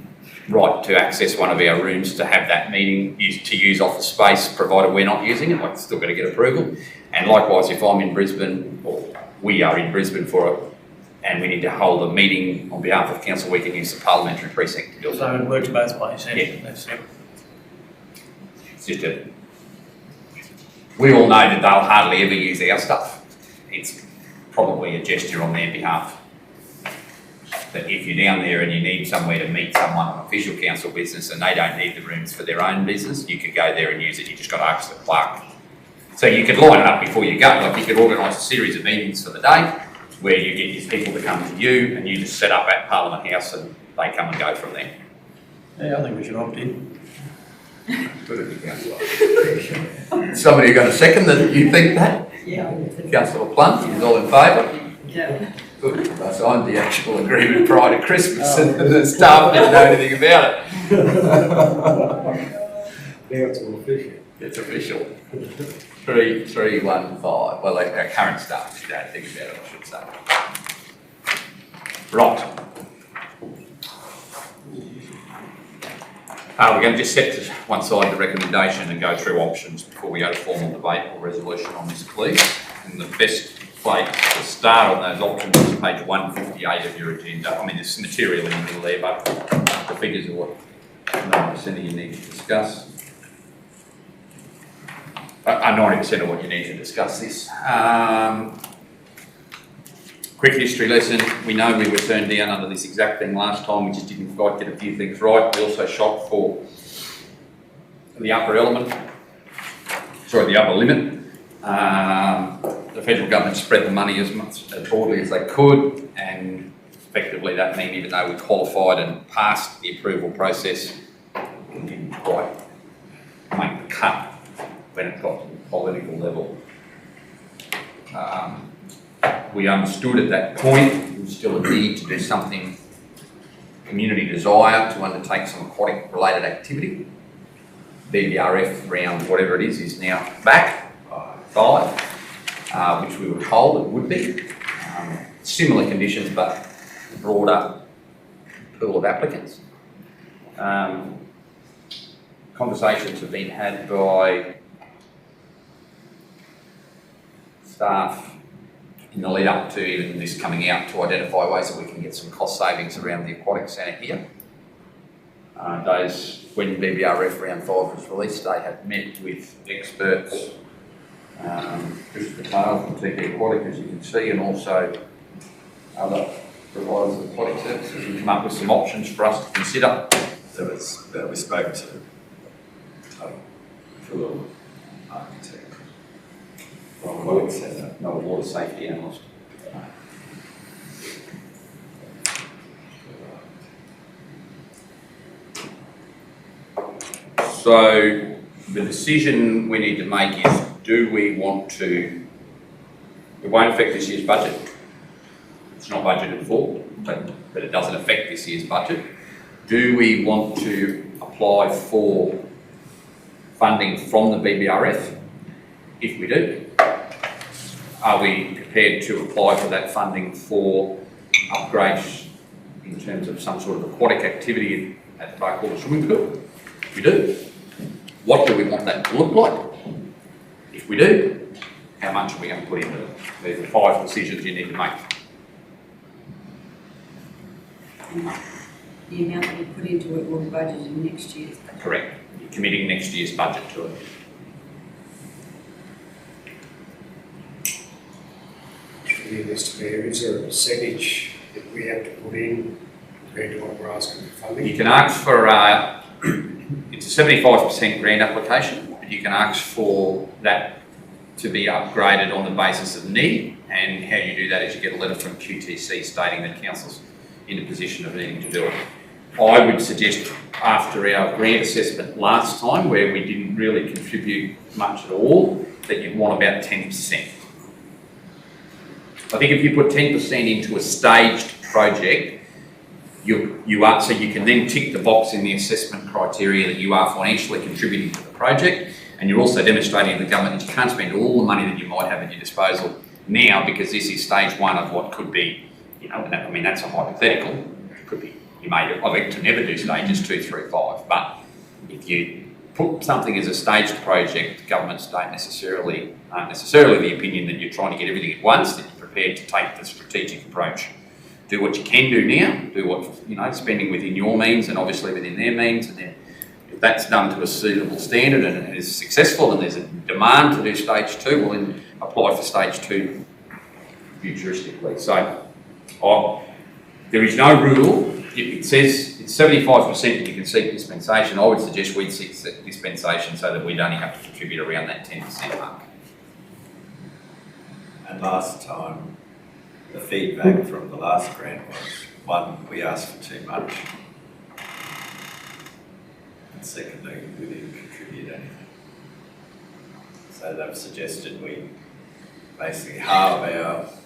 right to access one of our rooms to have that meeting, to use office space, provided we're not using it. We're still got to get approval. And likewise, if I'm in Brisbane, or we are in Brisbane and we need to hold a meeting on behalf of council, we can use the parliamentary precinct to do it. So it works both ways, yeah. That's it. It's just we all know that they'll hardly ever use our stuff. It's probably a gesture on their behalf. That if you're down there and you need somewhere to meet someone on official council business and they don't need the rooms for their own business, you could go there and use it. You just got to ask the clerk. So you could line it up before you go. Like you could organise a series of meetings for the day where you get these people to come to you and you just set up at Parliament House and they come and go from there. Yeah, I think we should opt in. Good of you, Councillor. Somebody going to second that you think that? Yeah. Councillor Plunt, is all in favour? Yeah. Good. I signed the actual agreement prior to Christmas and the staff didn't know anything about it. Now it's all official. It's official. 3315. Well, like our current staff don't think about it, I should say. Right. We're going to just set to one side the recommendation and go through options before we go to formal debate or resolution on this, please. And the best place to start on those options is page 158 of your agenda. I mean, there's some material in the middle there, but the figures are what 90% of you need to discuss. 90% of what you need to discuss this. Quick history lesson. We know we were turned down under this exact thing last time. We just didn't quite get a few things right. We also shot for the upper limit. The federal government spread the money as broadly as they could, and effectively that meant even though we qualified and passed the approval process, we didn't quite make the cut when it got to the political level. We understood at that point there was still a need to do something, community desire to undertake some aquatic related activity. BBRF round whatever it is now back, 5, which we were told it would be. Similar conditions but broader pool of applicants. Conversations have been had by staff in the lead up to even this coming out to identify ways that we can get some cost savings around the aquatic centre here. When BBRF round 5 was released, they had met with experts, Christopher Taylor from TP Aquatic, as you can see, and also other providers of aquatic services, and come up with some options for us to consider. So we spoke to pool architect. No water safety analyst. So the decision we need to make is, do we want to, it won't affect this year's budget. It's not budgeted for, but it doesn't affect this year's budget. Do we want to apply for funding from the BBRF? If we do, are we prepared to apply for that funding for upgrades in terms of some sort of aquatic activity at the park or the swimming pool? If we do, what do we want that to look like? If we do, how much are we going to put into it? These are 5 decisions you need to make. The amount that you put into it will be budgeted in next year's budget. Correct. You're committing next year's budget to it. Mr. Mayor, is there a percentage that we have to put in compared to what we're asking for funding? You can ask for, it's a 75% grant application, but you can ask for that to be upgraded on the basis of need, and how you do that is you get a letter from QTC stating that council's in a position of needing to do it. I would suggest after our grant assessment last time, where we didn't really contribute much at all, that you'd want about 10%. I think if you put 10% into a staged project, you are, so you can then tick the box in the assessment criteria that you are financially contributing to the project, and you're also demonstrating to the government that you can't spend all the money that you might have at your disposal now, because this is stage 1 of what could be, you know, I mean, that's a hypothetical. It could be, you may elect to never do stages 2, 3, 5, but if you put something as a staged project, governments aren't necessarily the opinion that you're trying to get everything at once, that you're prepared to take the strategic approach. Do what you can do now, do what, you know, spending within your means and obviously within their means, and then if that's done to a suitable standard and is successful and there's a demand to do stage 2, well then apply for stage 2 futuristically. So there is no rule. It says it's 75% that you can seek dispensation. I would suggest we'd seek dispensation so that we'd only have to contribute around that 10% mark. And last time, the feedback from the last grant was, 1, we asked for too much, and secondly, we didn't contribute anything. So they've suggested we basically halve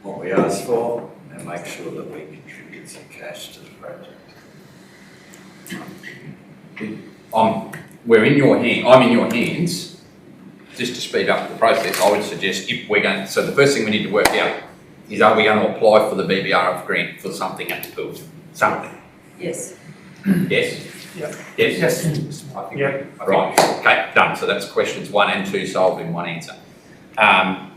what we asked for and make sure that we contribute some cash to the project. We're in your hand. I'm in your hands. Just to speed up the process, I would suggest if we're going. So the first thing we need to work out is, are we going to apply for the BBRF grant for something at the pool? Something. Yes. Yes. Yes? Yes. I think, Yeah. Right, okay, done. So that's questions 1 and 2 solved in one answer. I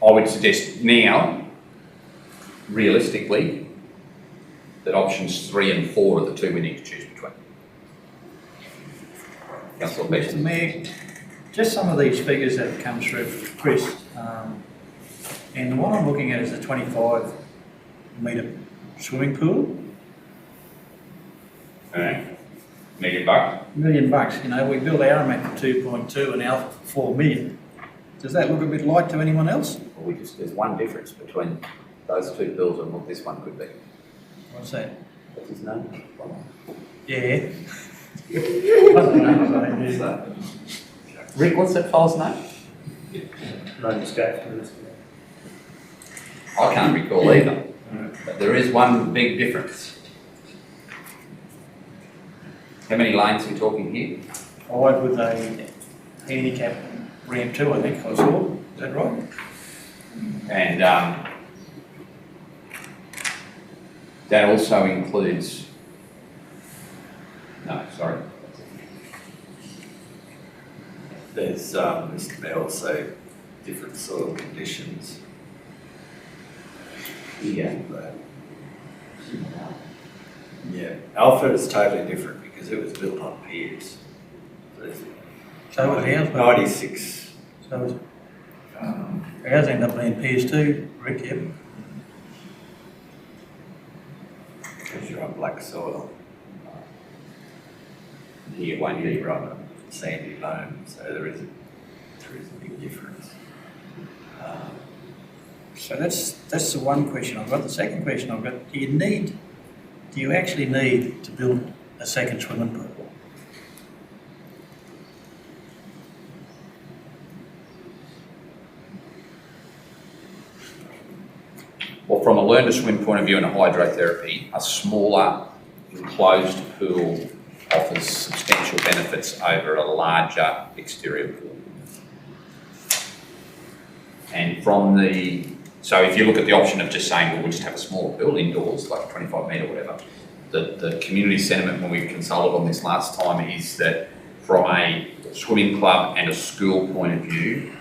would suggest now, realistically, that options 3 and 4 are the two we need to choose between. Councillor Mr Beck. Mayor, just some of these figures that have come through from Chris, and the one I'm looking at is a 25 metre swimming pool. Alright. $1 million bucks. $1 million, you know, we built Aramak for 2.2 and Alpha for $4 million. Does that look a bit light to anyone else? Well, there's one difference between those two bills and what this one could be. What's that? What's his name? Yeah. I don't know, So, Rick, what's that fella's name? No mistake for this. I can't recall either. But there is one big difference. How many lanes are we talking here? 5 with a handicap ramp too, I think I saw. Is that right? And that also includes, no, sorry. There's, Mr Mayor, also different soil conditions. Yeah. Yeah, Alpha is totally different because it was built on piers. So was ours, but 96, so was ours ended up being PS2, Rick, yep. because you're on black soil. Here, one You're year. on a sandy loam, so there is a big difference. So that's the one question I've got. The second question I've got, do you actually need to build a second swimming pool? Well, from a learn to swim point of view and a hydrotherapy, a smaller enclosed pool offers substantial benefits over a larger exterior pool. And so if you look at the option of just saying, well, we'll just have a smaller pool indoors, like 25 metre or whatever, the community sentiment when we consulted on this last time is that from a swimming club and a school point of view,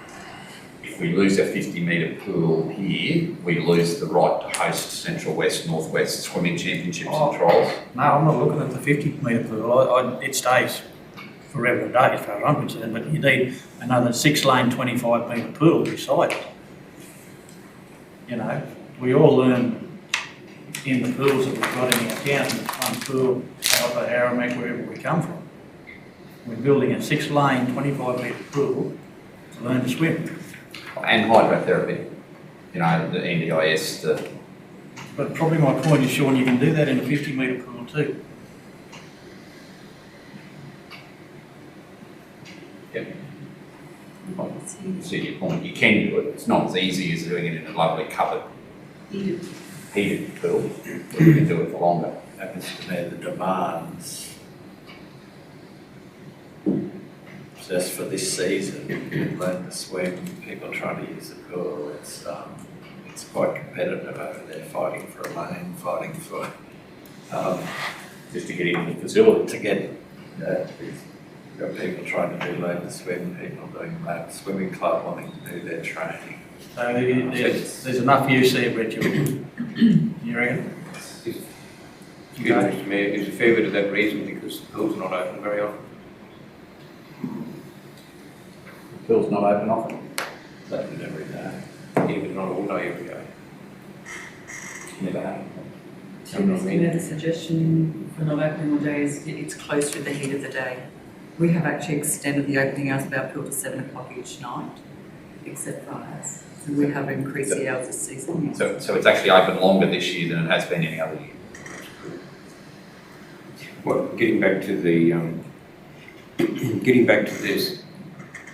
if we lose our 50 metre pool here, we lose the right to host Central West, North West swimming championships and trials. No, I'm not looking at the 50 metre pool. It stays forever and a day as far as I'm concerned, but you need another 6-lane 25 metre pool beside it. You know, we all learn in the pools that we've got in our town, one pool, Alpha, Aramak, wherever we come from. We're building a 6-lane 25 metre pool to learn to swim. And hydrotherapy, you know, the NDIS, But probably my point is, Sean, you can do that in a 50 metre pool too. see your point, you can do it, it's not as easy as doing it in a lovely covered heated pool, but you can do it for longer. Happens to me, the demands just for this season, learn to swim, people trying to use the pool, it's quite competitive over there, fighting for a lane, fighting for Just to get into the facility. to get, you've got people trying to do learn to swim, people doing lap swimming club wanting to do their training. So there's enough use there, Brett, you reckon? Excuse me, Mr Mayor, there's a fair bit of that reason because the pool's not open very often. The pool's not open often. Open every day. Even not all day every day. Never happened. Tim has made a suggestion for not opening all day is it's close to the heat of the day. We have actually extended the opening hours of our pool to 7 o'clock each night, except for us. So we have increased the hours this season. So it's actually open longer this year than it has been any other year. Well, getting back to the, getting back to this,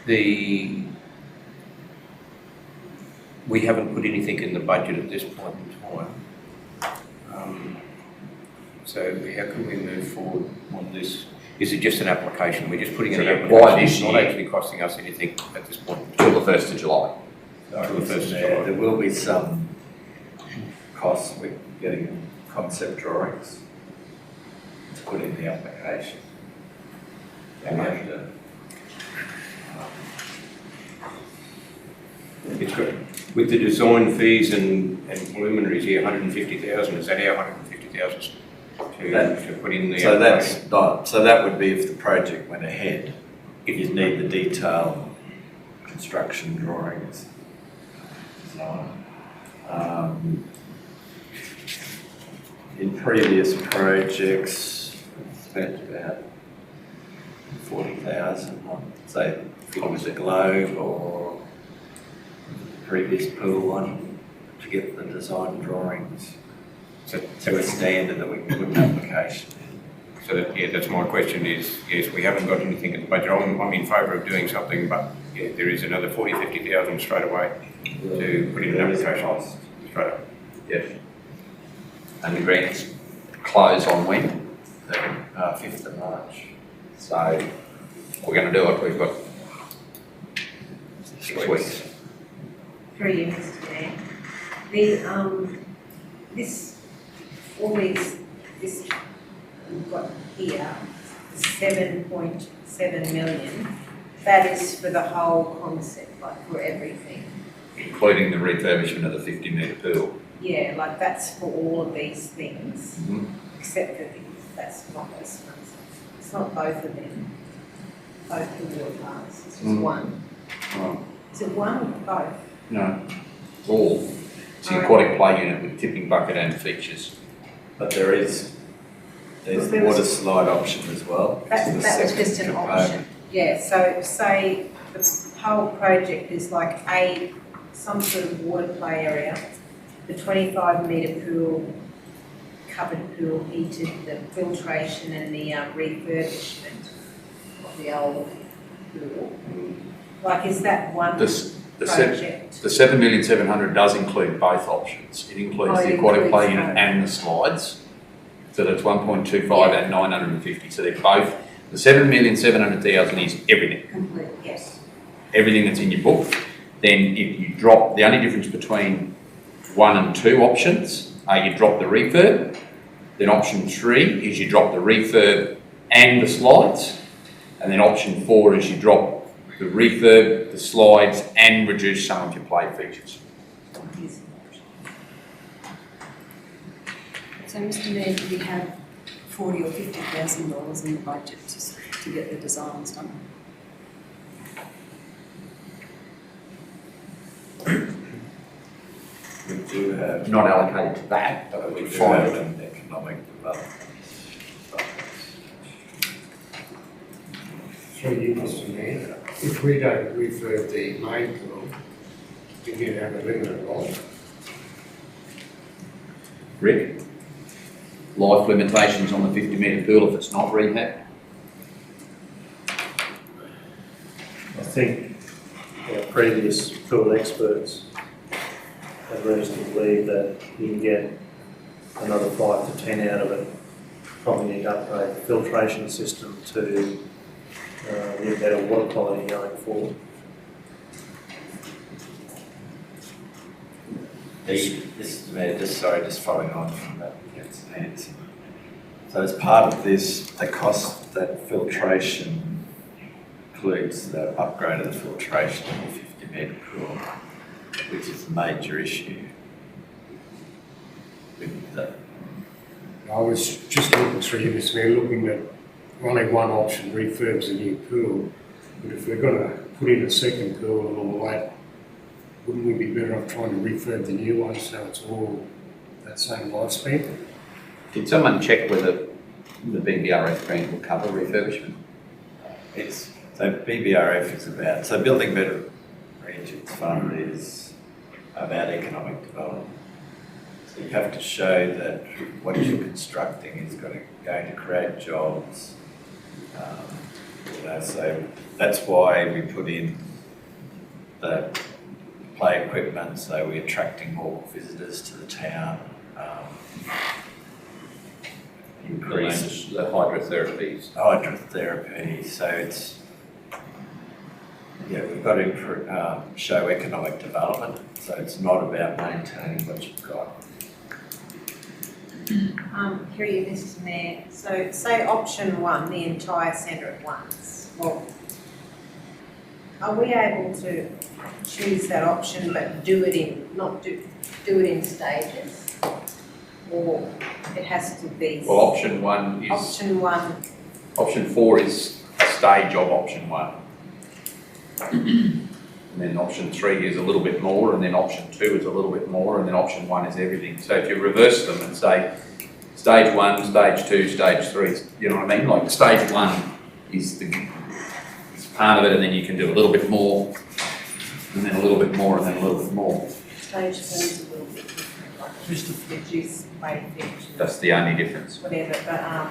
we haven't put anything in the budget at this point in time. So how can we move forward on this? Is it just an application? We're just putting in an application, Why this it's not year? actually costing us anything at this point? Till the 1st of July. Till the 1st of There July. will be some costs with getting concept drawings. put in the application. And we have to, It's good. With the design fees and preliminaries here, 150,000, is that our 150,000 to put in the so application? that's not, so that would be if the project went ahead, if you need the detailed construction drawings. In previous projects, we spent about 40,000 on, say, if it was a Globe or the previous pool one, to get the design drawings to a standard that we can put an application in. So that, yeah, that's my question is, yes, we haven't got anything in the budget. I'm in favour of doing something, but yeah, there is another 50,000 straight away to put in an There is a application. cost. Straight up. Yes. And the grants close on when? 5th of March. So we're going to do it. We've got 6 weeks. Through you, Mr. Mayor. This we've got here, 7.7 million, that is for the whole concept, like for everything. Including the refurbishment of the 50-metre pool. Yeah, like that's for all of these things, Mm-hmm. except for that's not this one. It's not both of them, both the water parks, it's just one. Oh, Is it one or both? no, it's all. It's the aquatic play unit with tipping bucket and features. But there's the water slide option as well. That The was second just an component. option. Yeah, so say the whole project is like some sort of water play area, the 25-metre pool, covered pool, heated, the filtration and the refurbishment of the old pool. Like, is that one The project? 7,700,000 does include both options. It includes Oh, the it aquatic play includes unit both. and the slides. So that's 1.25 and 950. So they're both, the 7,700,000 is everything. Complete, yes. Everything that's in your book. Then if you drop, the only difference between 1 and 2 options are you drop the refurb. Then option 3 is you drop the refurb and the slides. And then option 4 is you drop the refurb, the slides, and reduce some of your play features. So, Mr. Mayor, do we have $40,000 or $50,000 in the budget to get the designs done? We do have, Not allocated to that, but we we do find have it. an economic development. Through you, Mr. Mayor, if we don't refurb the main pool, we can have a limited life. Rick? Life limitations on the 50-metre pool if it's not rehab? I think our previous pool experts have reason to believe that you can get another 5 to 10 out of it. Probably need to upgrade the filtration system to get better water quality going forward. This, Mayor, just following on from that answer. So as part of this, the cost that filtration includes the upgrade of the filtration of the 50-metre pool, which is a major issue with the I was just looking through you, Mr. Mayor, looking at only one option, refurbs a new pool. But if we're going to put in a second pool and all that, wouldn't we be better off trying to refurb the new one so it's all that same lifespan? Did someone check whether the BBRF grant will cover refurbishment? So BBRF is about, so Building Better Regions Fund is about economic development. So you have to show that what you're constructing is going to create jobs. So that's why we put in the play equipment, so we're attracting more visitors to the town. Increase The hydrotherapies. hydrotherapy, so it's, we've got to show economic development, so it's not about maintaining what you've got. Through you, Mr. Mayor, so say option one, the entire centre at once, well, are we able to choose that option but do it in stages? Or it has to be? Well, option 1 is, Option one, option 4 is a stage of option 1. And then option 3 is a little bit more, and then option 2 is a little bit more, and then option 1 is everything. So if you reverse them and say stage 1, stage 2, stage 3, you know what I mean? Like stage 1 is part of it, and then you can do a little bit more, and then a little bit more, and then a little bit more. stage four is a little bit different, like just reduce weight, That's the only difference. whatever, but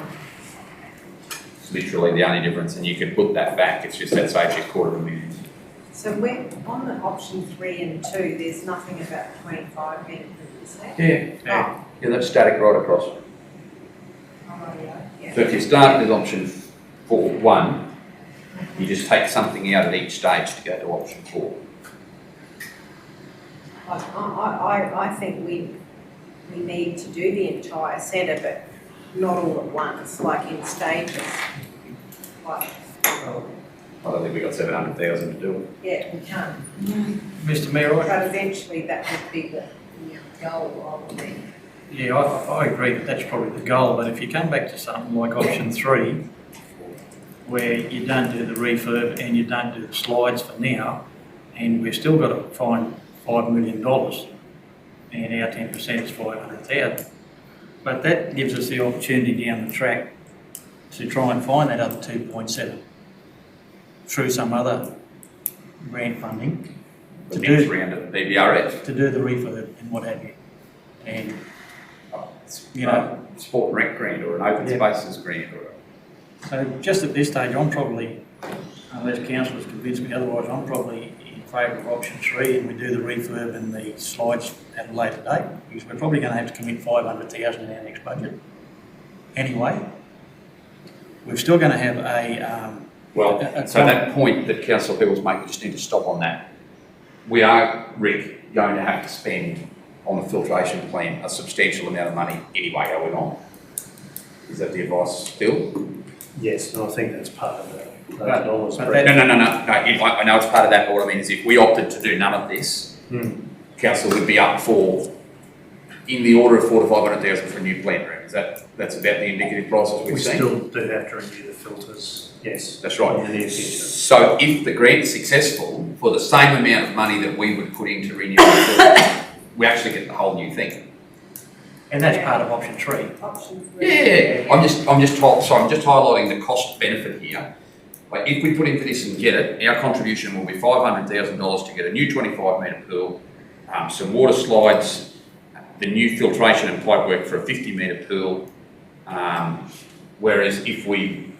It's literally the only difference, and you can put that back. It's just that saves you $250,000. so when, on the option 3 and 2, there's nothing about 25 metre pool, is there? Yeah, yeah, that's static right across. Oh, yeah. So if you start with option 1, you just take something out at each stage to go to option 4. I think we need to do the entire centre, but not all at once, like in stages. Like, I don't think we got 700,000 to do it. yeah, we can. Mr Mayor, But eventually that would be the goal, I would think. yeah, I agree that that's probably the goal, but if you come back to something like option 3, where you don't do the refurb and you don't do the slides for now, and we've still got to find $5 million, and our 10% is 500,000. But that gives us the opportunity down the track to try and find that other 2.7 through some other grant funding The next round of BBRF. to do the refurb and what have you. And, you know, Sport and Rec grant or an open Yeah. spaces grant or so just at this stage, I'm probably, unless councillors convince me otherwise, I'm probably in favour of option 3, and we do the refurb and the slides at a later date, because we're probably going to have to commit 500,000 in our next budget. Anyway, we're still going to have so that point that Councillor Peel's making, we just need to stop on that. We are, Rick, going to have to spend on the filtration plan a substantial amount of money anyway, are we not? Is that the advice still? Yes, and I think that's part of those But- dollars. but Brett. that- No, I know it's part of that, but what I mean is if we opted to do none of this, council would be up for, in the order of 400,000 to 500,000 for a new plant room. That's about the indicative prices We we've seen? still do have to review the filters, yes. That's right. In the near future. So if the grant's successful, for the same amount of money that we would put into renewing the filter, we actually get the whole new thing. and that's part of option 3. Option 3. Yeah, I'm just highlighting the cost benefit here. Like if we put in for this and get it, our contribution will be $500,000 to get a new 25 metre pool, some water slides, the new filtration and pipe work for a 50 metre pool. Whereas if we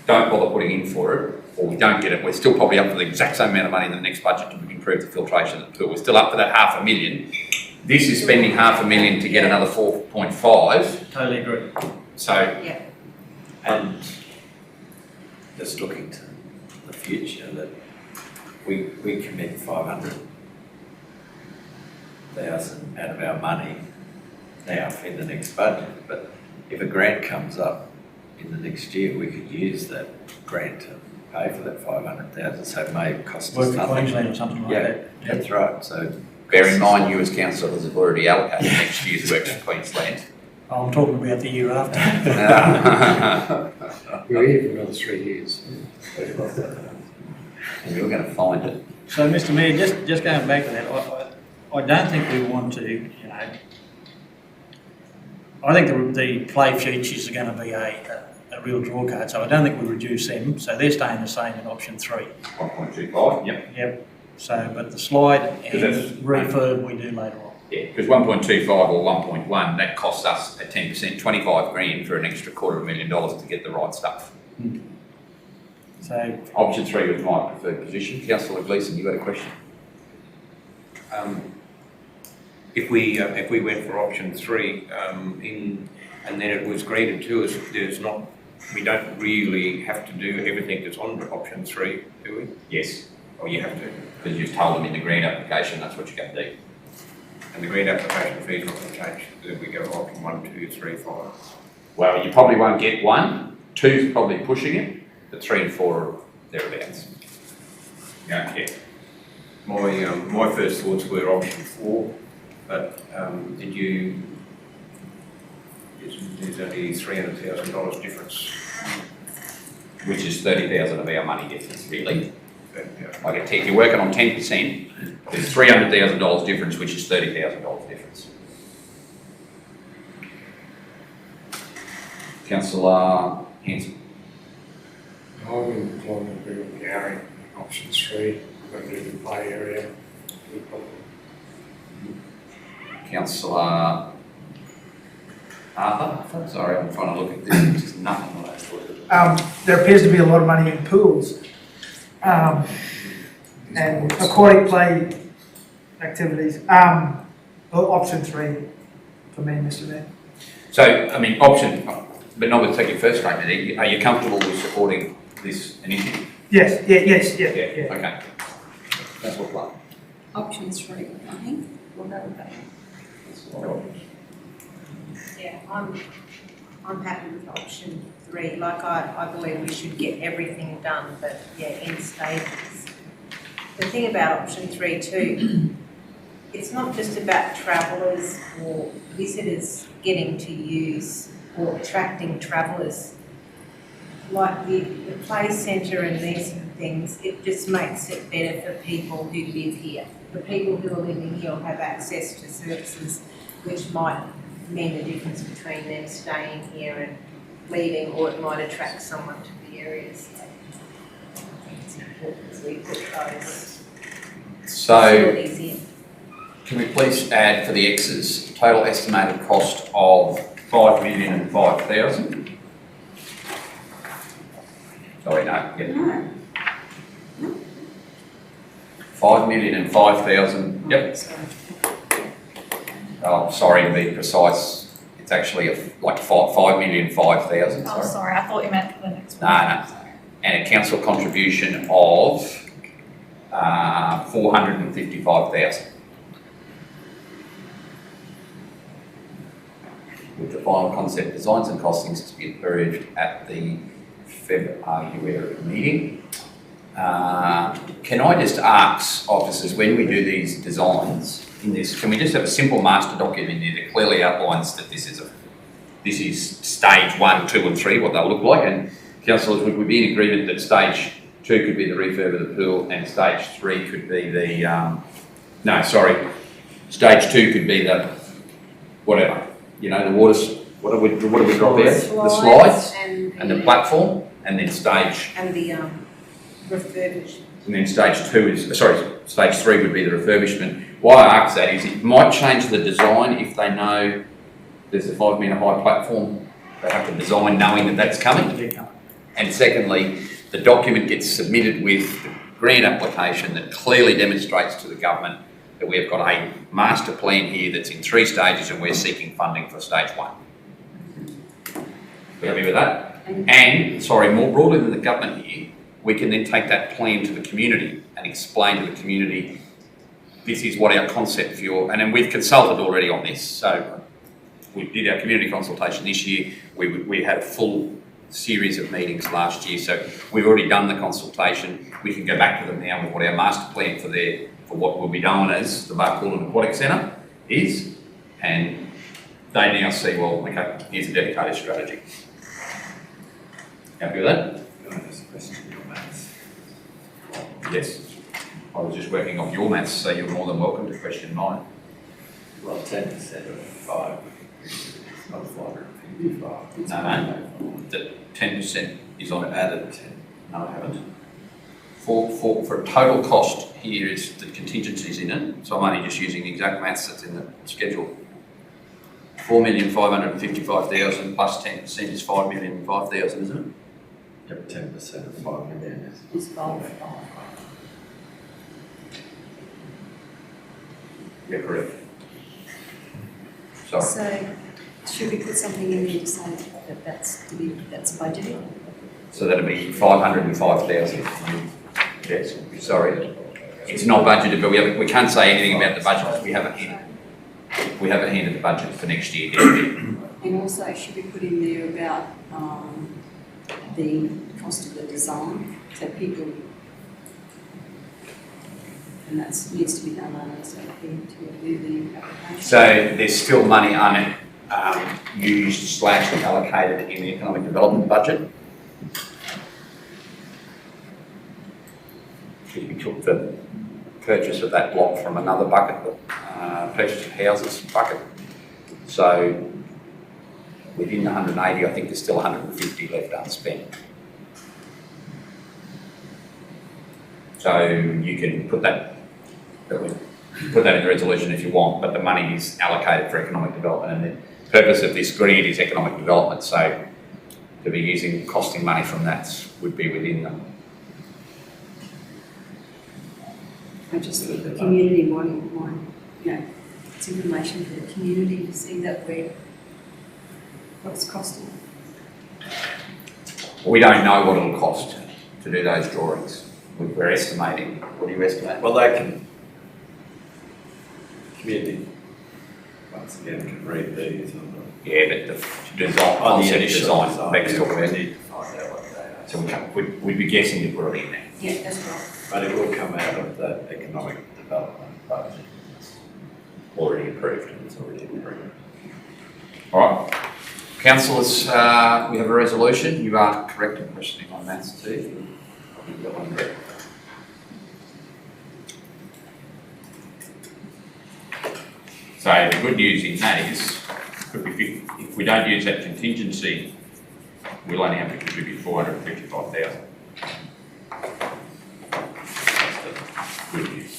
don't bother putting in for it, or we don't get it, we're still probably up for the exact same amount of money in the next budget to improve the filtration of the pool. We're still up for that $500,000. This is spending $500,000 to get another 4.5. Totally agree. So Yeah. And just looking to the future, that we commit 500,000 out of our money now in the next budget, but if a grant comes up in the next year, we could use that grant to pay for that 500,000, so it may cost us Work for nothing. Queensland or something like Yeah, that. that's right, so. bear in mind, you as councillors have already allocated next year's work to Queensland. I'm talking about the year after. We're here for another 3 years. And you're going to find it. So, Mr Mayor, just going back to that, I don't think we want to, you know, I think the play features are going to be a real draw card, so I don't think we reduce them, so they're staying the same in option 3. 1.25, yep. Yep. So, but the slide and Because that's- refurb we do later on. Yeah, because 1.25 or 1.1, that costs us at 10%, 25 grand for an extra $250,000 to get the right stuff. So, Option 3 was my preferred position. Councillor Gleeson, you got a question? If we went for option 3, and then it was graded to us, we don't really have to do everything that's on option 3, do we? Yes, Or you have to? because you've told them in the grant application that's what you're going to do. And the green application fee is not going to change, then we go option 1, 2, 3, 5. Well, you probably won't get 1, 2's probably pushing it, but 3 and 4 are thereabouts. Yeah. My first thoughts were option 4, but there's only $300,000 difference. Which is 30,000 of our money difference, really. But, Like if you're working on 10%, there's $300,000 difference, which is $30,000 difference. Councillor Hanson. I'm inclined to agree with Gary, option 3, we're going to do the play area. Councillor Arthur. Sorry, I'm trying to look at this. It's just nothing what I thought. There appears to be a lot of money in pools, and aquatic play activities. Option 3 for me, Mr. Mayor. So, I mean, but not with taking first statement, are you comfortable with supporting this initiative? Yes, yes. Okay. That's what plan. Option 3, I think. We'll go with that. Yeah, I'm happy with option 3. Like I believe we should get everything done, but yeah, in stages. The thing about option 3 too, it's not just about travellers or visitors getting to use or attracting travellers. Like the play centre and these things, it just makes it better for people who live here. The people who are living here will have access to services which might mean the difference between them staying here and leaving, or it might attract someone to the area. So I think it's important that we put those facilities in. Can we please add for the X's, total estimated cost of $5,005,000? Sorry, no. Yeah. 5,005,000. Yep. Oh, sorry to be precise. It's actually like 5,005,000. Oh, sorry, I thought you meant for the next one. No. And a council contribution of 455,000. With the final concept designs and costings to be approved at the Feb area meeting. Can I just ask officers, when we do these designs in this, can we just have a simple master document in there that clearly outlines that this is stage 1, 2 and 3, what they'll look like, and councillors, would we be in agreement that stage 2 could be the refurb of the pool and stage 3 could be the, stage 2 could be the, whatever, the waters, what do we drop there? The slides and the platform, and then stage... And the refurbishment. And then stage 3 would be the refurbishment. Why I ask that is it might change the design if they know there's a 5 metre high platform. They have to design knowing that that's coming. And secondly, the document gets submitted with the grant application that clearly demonstrates to the government that we've got a master plan here that's in 3 stages and we're seeking funding for stage 1. We happy with that? And, more broadly than the government here, we can then take that plan to the community and explain to the community, this is what our concept for your, and then we've consulted already on this. So we did our community consultation this year. We had a full series of meetings last year. So we've already done the consultation. We can go back to them now with what our master plan for what will be known as the Barcoolan Aquatic Centre is. And they now see, well, okay, here's a dedicated strategy. Happy with that? Yes. I was just working off your maths, so you're more than welcome to question mine. Well, 10% of 5, not 555. No. The 10% is on added 10. No, I haven't. For a total cost here is the contingencies in it, so I'm only just using the exact maths that's in the schedule. 4,555,000 plus 10% is 5,005,000, isn't it? Yep, 10% of 5 million It's 5. Yeah, correct. Sorry. So, should we put something in there to say that that's budgeted? So that'll be 505,000. Yes, sorry. It's not budgeted, but we can't say anything about the budget because we haven't hit it. We haven't handed the budget for next year yet. And also, should we put in there about the cost of the design, so people, and that needs to be done on SAP to do the application. So there's still money used / allocated in the economic development budget. We took the purchase of that block from another bucket, purchase of houses bucket. So within the 180, I think there's still 150 left unspent. So you can put that in the resolution if you want, but the money is allocated for economic development, and the purpose of this grant is economic development, so to be using costing money from that would be within them. I just think the community might, it's information for the community to see that what it's costing. We don't know what it'll cost to do those drawings. We're estimating. What do you estimate? Well, they can, community, once again, can read these on the. Yeah, but the design, On the concept initial design, Beck's talking we about. need to find out what they are. So we'd be guessing to put it in there. Yeah, that's right. But it will come out of the economic development budget. It's Already approved. it's already approved. All right. Councillors, we have a resolution. You are correct in questioning on maths too. You've got one correct. So the good news in that is, if we don't use that contingency, we'll only have to contribute 455,000. That's the good news.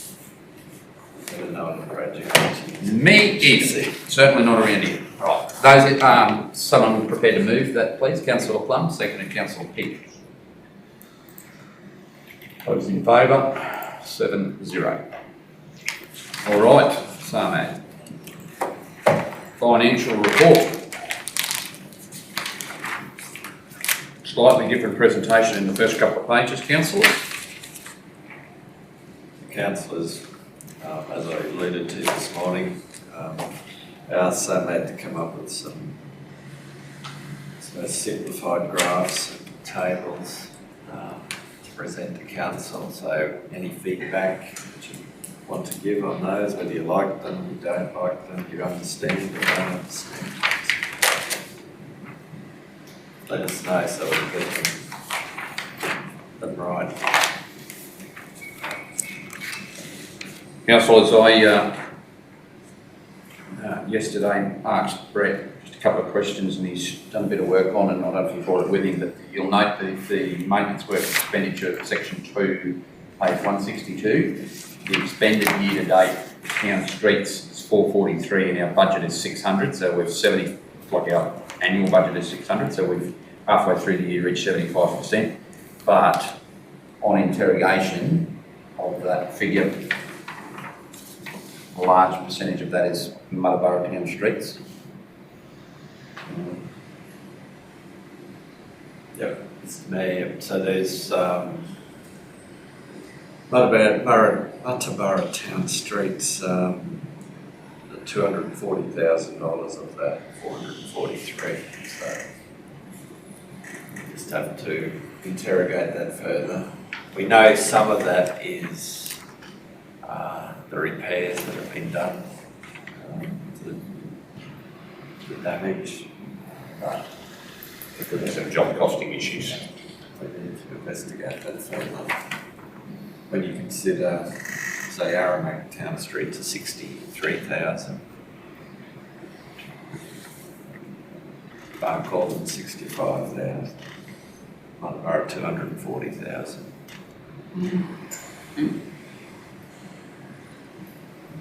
I don't know what the project is. Me either. Certainly not around here. Right. Those, someone prepared to move that, please. Councillor Plum, seconded Councillor Pitt. Those in favour, 7-0. All right, so financial report. Slightly different presentation in the first couple of pages, councillors. Councillors, as I alluded to this morning, asked SAMAD to come up with some simplified graphs and tables to present to council. So any feedback that you want to give on those, whether you like them, you don't like them, you understand, you don't understand, let us know so we can get them right. Councillors, I yesterday asked Brett just a couple of questions and he's done a bit of work on, and I don't know if you brought it with him, but you'll note that the maintenance work expenditure, section 2, page 162, the expended year to date town streets is 443 and our budget is 600, so we're 70, like our annual budget is 600, so we've halfway through the year reached 75%, but on interrogation of that figure, a large percentage of that is Muddaborough town streets. Yep, it's me. So there's Muddaborough town streets, $240,000 of that, 443. So we just have to interrogate that further. We know some of that is the repairs that have been done to the damage, but There's some job costing issues. we need to investigate that further. When you consider, say, Aramac Town Street to 63,000, Barcaldine 65,000, Muddaborough 240,000.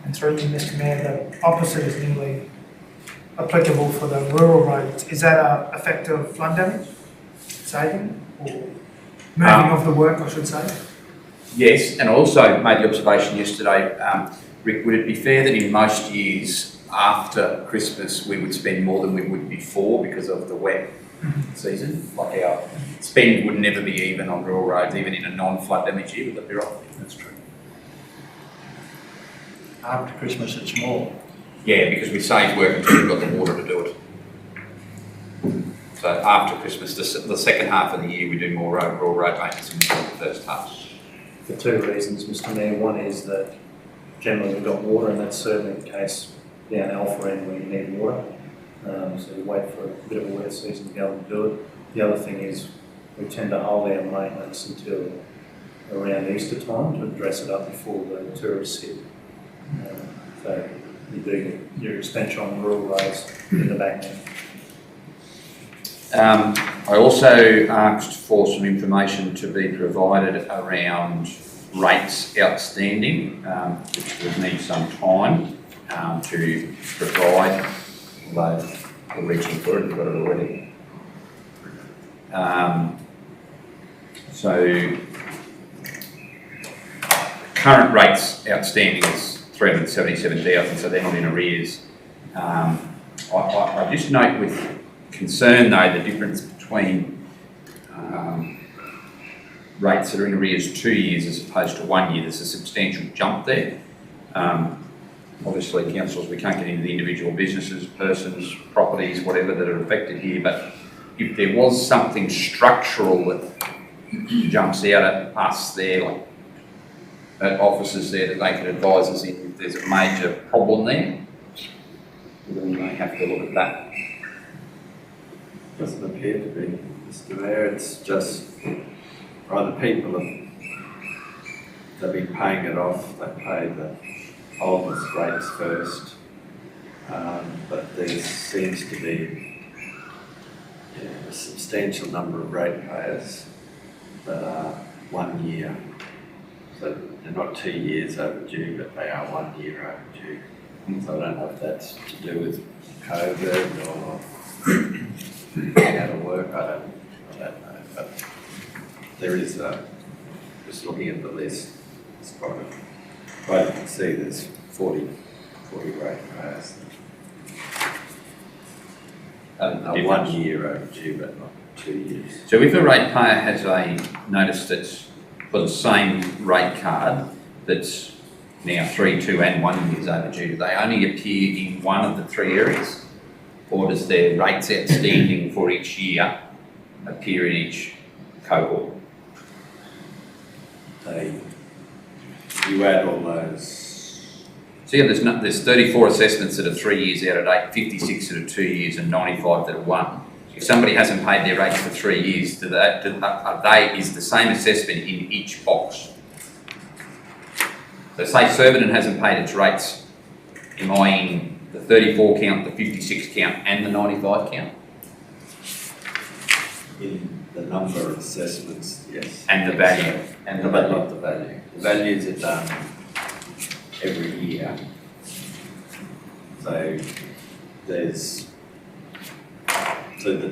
And through me, Mr Mayor, the opposite is nearly applicable for the rural roads. Is that a effective flood damage saving or moving of the work, I should say? Yes, and I also made the observation yesterday, Rick, would it be fair that in most years after Christmas we would spend more than we would before because of the wet season? Like our spend would never be even on rural roads, even in a non-flood damage year, would that be right? That's true. After Christmas, it's more. Yeah, because we save work until we've got the water to do it. So after Christmas, the second half of the year, we do more overall road maintenance than we do the first half. For two reasons, Mr Mayor. One is that generally we've got water, and that's certainly the case down Alpha End where you need water. So you wait for a bit of a wet season to go and do it. The other thing is we tend to hold our maintenance until around Easter time to dress it up before the tourists hit. So you do your expenditure on rural roads in the back end. I also asked for some information to be provided around rates outstanding, which would need some time to provide, although we're reaching for it, we've got it already. So current rates outstanding is 377,000, so they're not in arrears. I just note with concern though the difference between rates that are in arrears 2 years as opposed to 1 year. There's a substantial jump there. Obviously, councillors, we can't get into the individual businesses, persons, properties, whatever that are affected here, but if there was something structural that jumps out at us there, like at officers there, that they could advise us in if there's a major problem there, then we may have to look at that. Doesn't appear to be, Mr Mayor. It's just, either people they've been paying it off, they pay the oldest rates first, but there seems to be a substantial number of ratepayers that are 1 year. So they're not 2 years overdue, but they are 1 year overdue. So I don't know if that's to do with COVID or how to work, I don't know, but there is just looking at the list, it's quite you can see there's 40 ratepayers. A 1 year overdue, but not 2 years. So if a ratepayer has a notice that's for the same rate card that's now 3, 2 and 1 years overdue, do they only appear in one of the three areas? Or does their rates outstanding for each year appear in each cohort? You add all those. So yeah, there's 34 assessments that are 3 years out of date, 56 that are 2 years and 95 that are 1. If somebody hasn't paid their rates for 3 years, is the same assessment in each box? So say Surbiton hasn't paid its rates, am I in the 34 count, the 56 count and the 95 count? In the number of assessments, yes. And the value? And the But value? not the value. The values are done every year. So the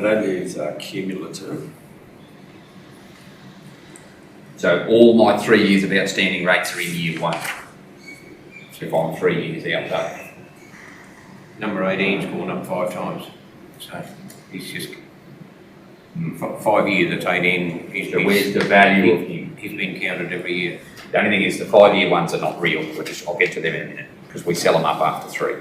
values are cumulative. So all my 3 years of outstanding rates are in year 1. So if I'm 3 years out, though. Number 18's gone up 5 times. So he's just 5 years, that's 18. So where's the value of him? He's been counted every year. The only thing is the 5 year ones are not real, which I'll get to them in a minute, because we sell them up after 3.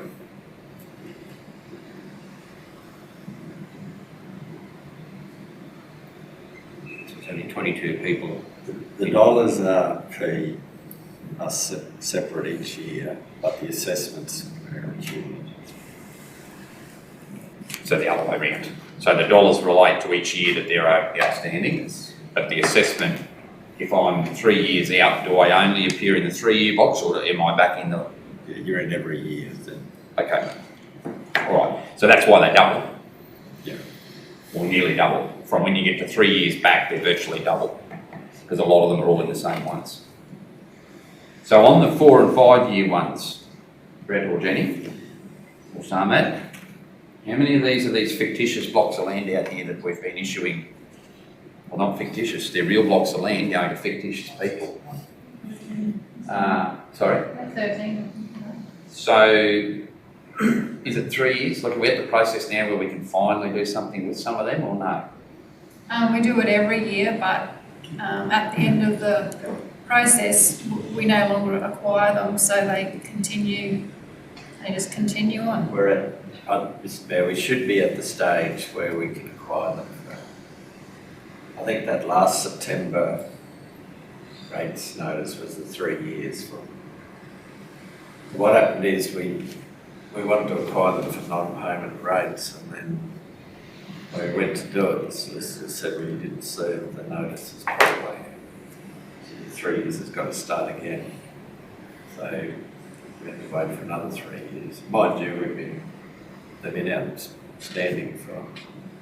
So it's only 22 people. The dollars are separate each year, but the assessments are cumulative. So the other way around. So the dollars relate to each year that they're outstanding, but the assessment, if I'm 3 years out, do I only appear in the 3 year box, or am I back in the... You're in every year then. Okay. All right. So that's why they double. Yeah. Or nearly double. From when you get to 3 years back, they're virtually double, because a lot of them are all in the same ones. So on the 4 and 5 year ones, Brett or Jenny, or Samad, how many of these are these fictitious blocks of land out here that we've been issuing? Well, not fictitious, they're real blocks of land going to fictitious people. Sorry? 13. So, is it 3 years? Like, are we at the process now where we can finally do something with some of them, or no? We do it every year, but at the end of the process, we no longer acquire them, so they continue They just continue on. We're at, Mr Mayor, we should be at the stage where we can acquire them. I think that last September rates notice was the 3 years from. What happened is we wanted to acquire them for non-payment rates, and then when we went to do it, the solicitor said we didn't serve the notices properly. So the 3 years has got to start again. So we had to wait for another 3 years. Mind you, they've been outstanding for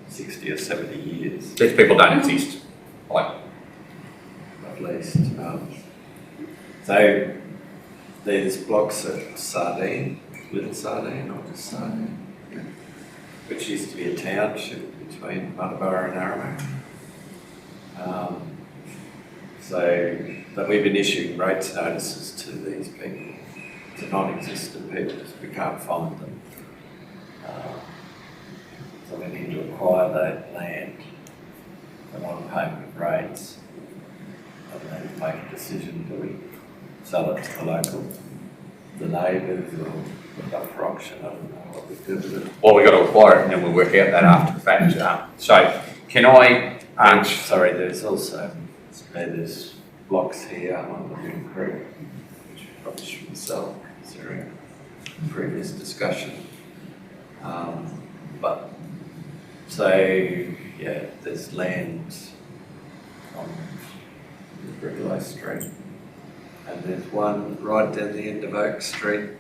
60 or 70 years. These people don't exist. Like, At least. So there's blocks at Sardine, Little Sardine or just Sardine, which used to be a township between Munnabara and Aramac. But we've been issuing rates notices to these people, to non-existent people, because we can't find them. So we need to acquire that land for non-payment rates, and then make a decision, do we sell it to the neighbours, or put it up for auction? I don't know what we do with it. well, we've got to acquire it and then we'll work out that after the fact. So, can I, Sorry, there's also, there's blocks here on the Moon Creek, which we probably shouldn't sell, considering previous discussion. There's land on Bricklaw Street, and there's one right down the end of Oak Street.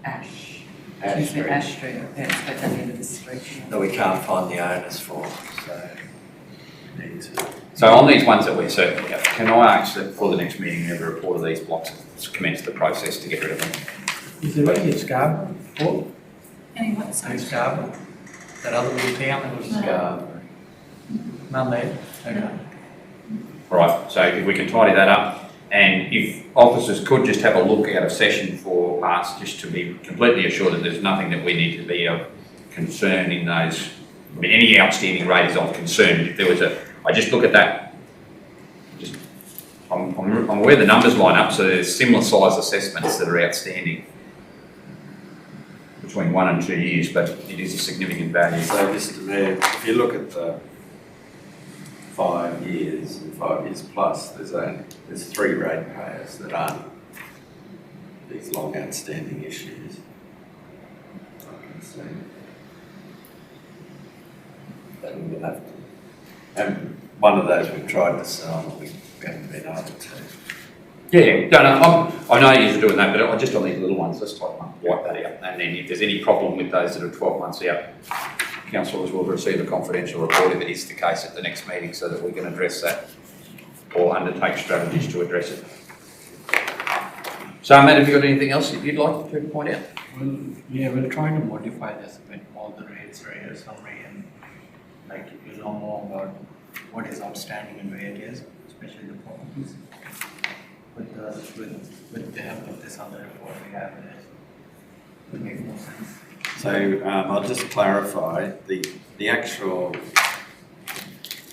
Ash. Ash Excuse me, Street. Ash Street, yeah, it's at the end of the street. That we can't find the owners for, so we need to. so on these ones that we're circling out, can I ask that for the next meeting, we have a report of these blocks, commence the process to get rid of them? Is there any at Scarborough? Or Anyone, in sorry. Scarborough? That other little town that was none there? Okay. Right, so if we can tidy that up, and if officers could just have a look out of session for us, just to be completely assured that there's nothing that we need to be of concern in those, I mean, any outstanding rate is of concern. If there was I just look at that, I'm aware the numbers line up, so there's similar size assessments that are outstanding between 1 and 2 years, but it is a significant value. So, Mr Mayor, if you look at the 5 years and 5 years plus, there's 3 ratepayers that aren't these long outstanding issues. I can see. That we will have to. And one of those we've tried to sell, but we haven't been able to. Yeah, no, I know you're doing that, but just on these little ones, let's wipe that out. And then if there's any problem with those that are 12 months out, councillors will receive a confidential report if it is the case at the next meeting, so that we can address that or undertake strategies to address it. So, Matt, have you got anything else that you'd like to point out? Well, yeah, we're trying to modify this a bit, all the rates, right, summary, and like you know more about what is outstanding and where it is, especially the properties. With the help of this other report we have, it would make more sense. So I'll just clarify, the actual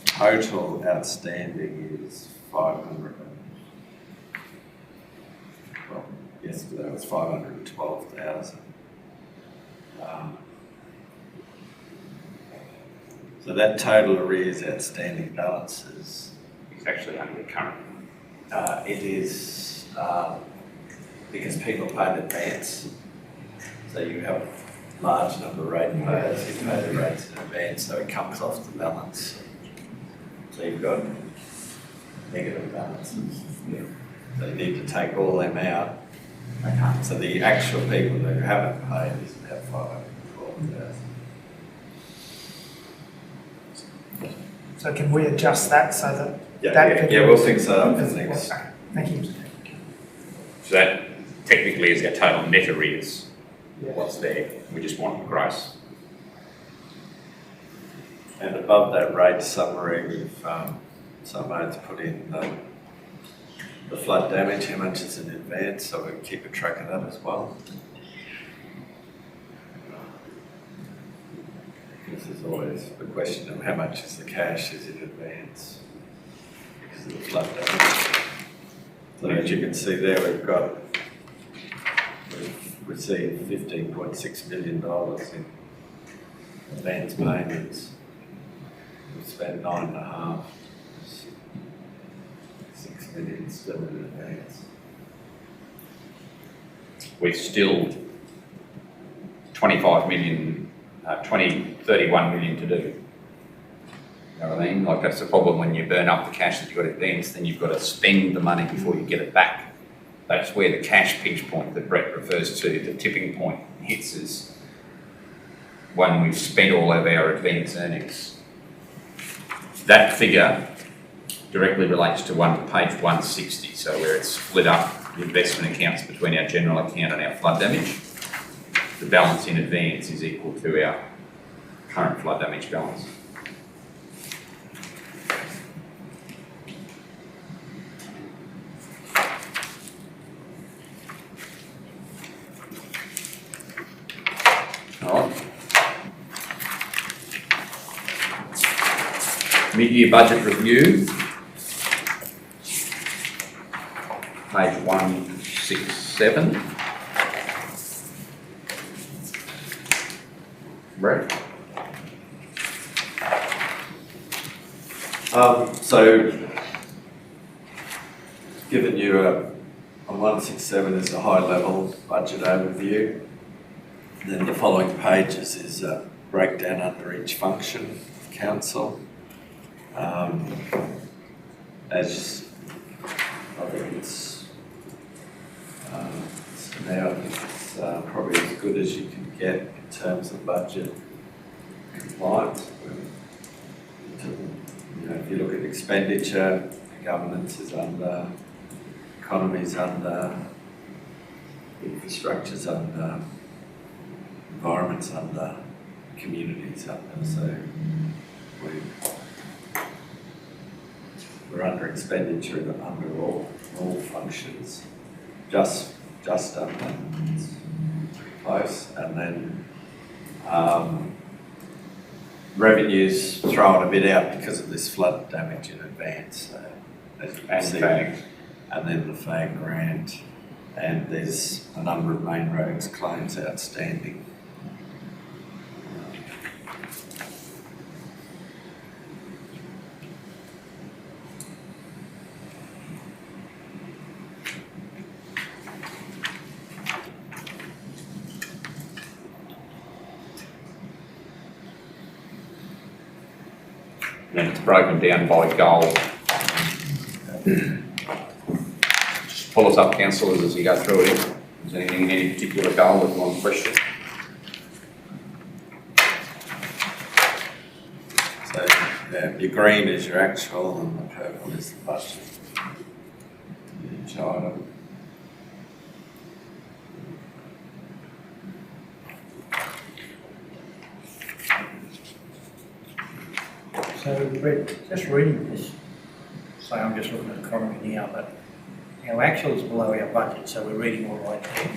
total outstanding is 500. Well, yesterday it was 512,000. So that total arrears outstanding balances. It's actually only the current. It is because people pay in advance. So you have a large number of ratepayers who pay the rates in advance, so it comes off the balance. So you've got negative balances. So you need to take all them out. So the actual people who haven't paid is about 512,000. So can we adjust that so that that figure? Yeah, we'll fix that up for next. Okay, thank you. So that technically is our total net arrears. Yeah. What's there? We just want the gross. And above that rate summary, we've someone's put in the flood damage, how much is in advance, so we keep a track of that as well. Because there's always the question of how much is the cash is in advance because of the flood damage. So as you can see there, we've received $15.6 million in advance payments. We spent 9.5, 6 million still in advance. We've still 31 million to do. You know what I mean? Like, that's the problem when you burn up the cash that you've got advanced, then you've got to spend the money before you get it back. That's where the cash pinch point that Brett refers to, the tipping point, hits us when we've spent all of our advance earnings. That figure directly relates to page 160, so where it's split up the investment accounts between our general account and our flood damage. The balance in advance is equal to our current flood damage balance. All right. Mid-year budget review. Page 167. Brett? So, given you on 167 is a high-level budget overview. Then the following pages is a breakdown under each function of council. As I think it's now, I think it's probably as good as you can get in terms of budget compliance. You know, if you look at expenditure, governance is under, economy's under, infrastructure's under, environment's under, community's under. So we're under expenditure under all functions, just under. It's pretty close. And then revenues thrown a bit out because of this flood damage in advance. So, as you can see, and then the FAG grant, and there's a number of main roads claims outstanding. And it's broken down by goal. Just pull us up, councillors, as you go through it. Is there anything in any particular goal that you want to question? So yeah, your green is your actual and the purple is the budget. Each item. So, Brett, just reading this, so I'm just looking at the economy now, but our actual is below our budget, so we're reading all right there.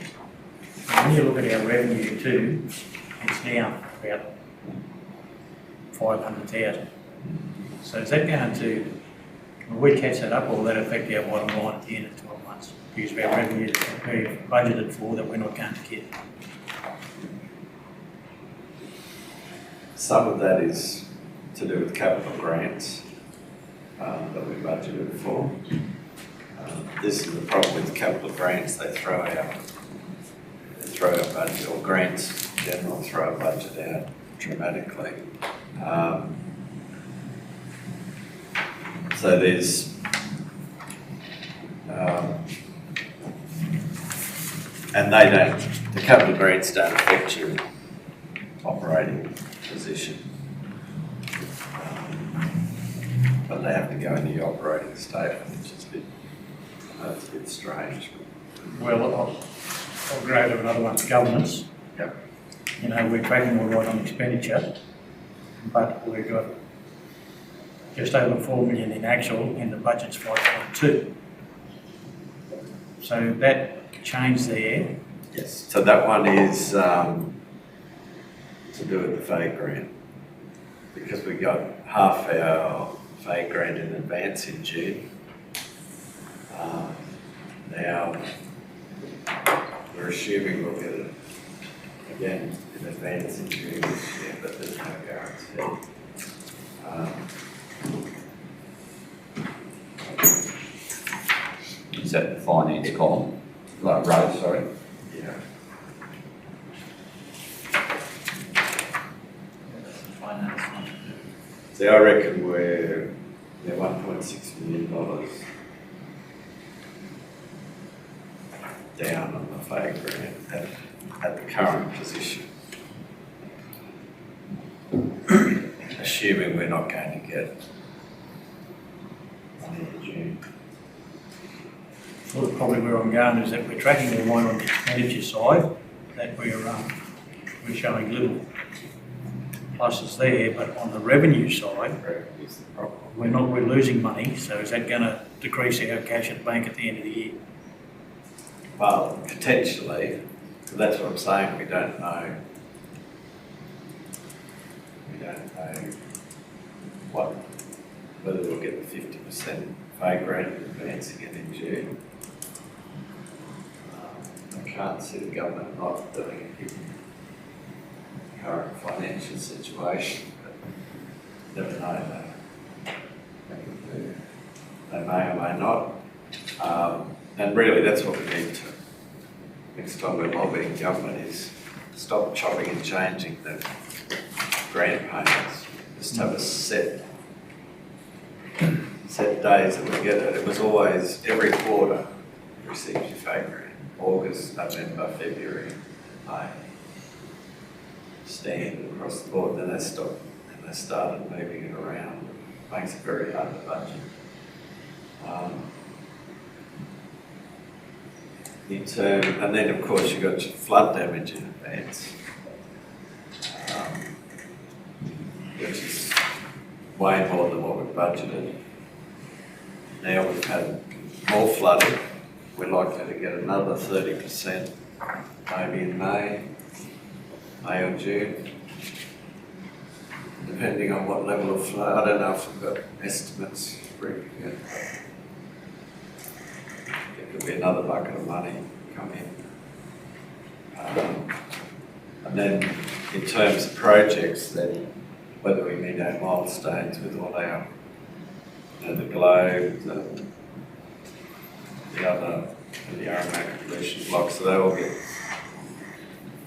And when you look at our revenue too, it's down about 500,000. So is that going to, will we catch that up, or will that affect our bottom line at the end of 12 months? Because our revenue that we've budgeted for that we're not going to get. Some of that is to do with capital grants that we budgeted for. This is the problem with capital grants, they throw our budget, or grants in general throw our budget out dramatically. So there's and they don't, the capital grants don't affect your operating position. But they have to go into your operating statement, which is a bit strange. Well, I'll go to another one, governance. Yep. You know, we're tracking all right on expenditure, but we've got just over 4 million in actual, and the budget's 5.2. So that change there. Yes. So that one is to do with the FAG grant, because we got half our FAG grant in advance in June. Now we're assuming we'll get it again in advance in June this year, but there's no guarantee. Is that the finance column? Like road, sorry. Yeah. See, I reckon we're $1.6 million down on the fag grant at the current position. Assuming we're not going to get money in June. Well, probably where I'm going is that we're tracking the one on the expenditure side, that we're showing little pluses there, but on the revenue side, Is the problem. we're losing money, so is that going to decrease our cash at the bank at the end of the year? Well, potentially, but that's what I'm saying, we don't know. We don't know whether we'll get the 50% fag grant in advance again in June. I can't see the government not doing it given the current financial situation, but never know that. They may or may not. And really that's what we need to, next time we're lobbying government, is stop chopping and changing the grant payments. Just have a set days that we get it. It was always every quarter you received your fag grant. August, November, February, May. Standard across the board. Then they stopped and they started moving it around. It makes it very hard to budget. And then of course you've got your flood damage in advance, which is way more than what we budgeted. Now we've had more flooding. We're likely to get another 30% maybe in May or June, depending on what level of flood. I don't know if we've got estimates for it yet. There could be another bucket of money come in. And then in terms of projects, then whether we meet our milestones with all our, the Globe, the Outback pollution blocks, so they all get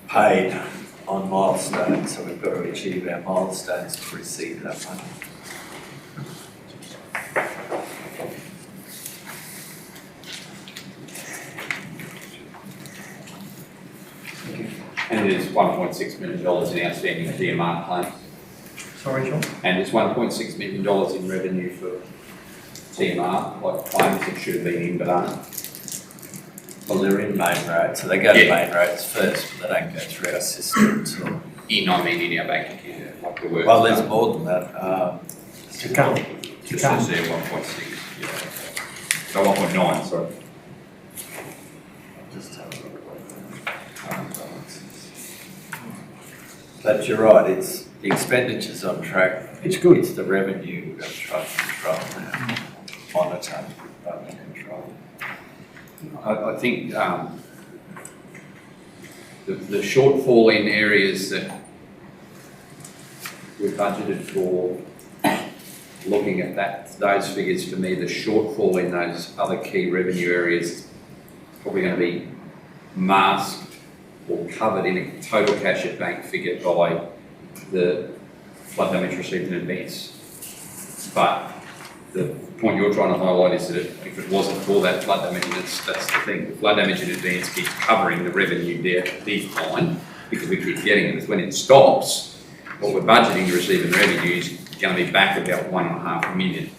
paid on milestones, so we've got to achieve our milestones to receive that money. And there's $1.6 million in outstanding DMR claims. Sorry, John? And there's $1.6 million in revenue for TMR, like claims that should have been in but aren't. Well, they're in main roads, so they go to Yeah. main roads first, but they don't go through our system until. In our bank account, like the work. Well, there's more than that. To come. Just says there 1.6, yeah. So 1.9, sorry. I'll just have a look at the current balances. But you're right, it's the expenditure's on track. It's good. It's the revenue we've got to try to control now. Monitor, but control. I think the shortfall in areas that we budgeted for, looking at those figures, for me, the shortfall in those other key revenue areas is probably going to be masked or covered in a total cash at bank figure by the flood damage received in advance. But the point you're trying to highlight is that if it wasn't for that flood damage, that's the thing. The flood damage in advance keeps covering the revenue decline because we keep getting it. It's when it stops, what we're budgeting to receive in revenue is going to be back about 1.5 million.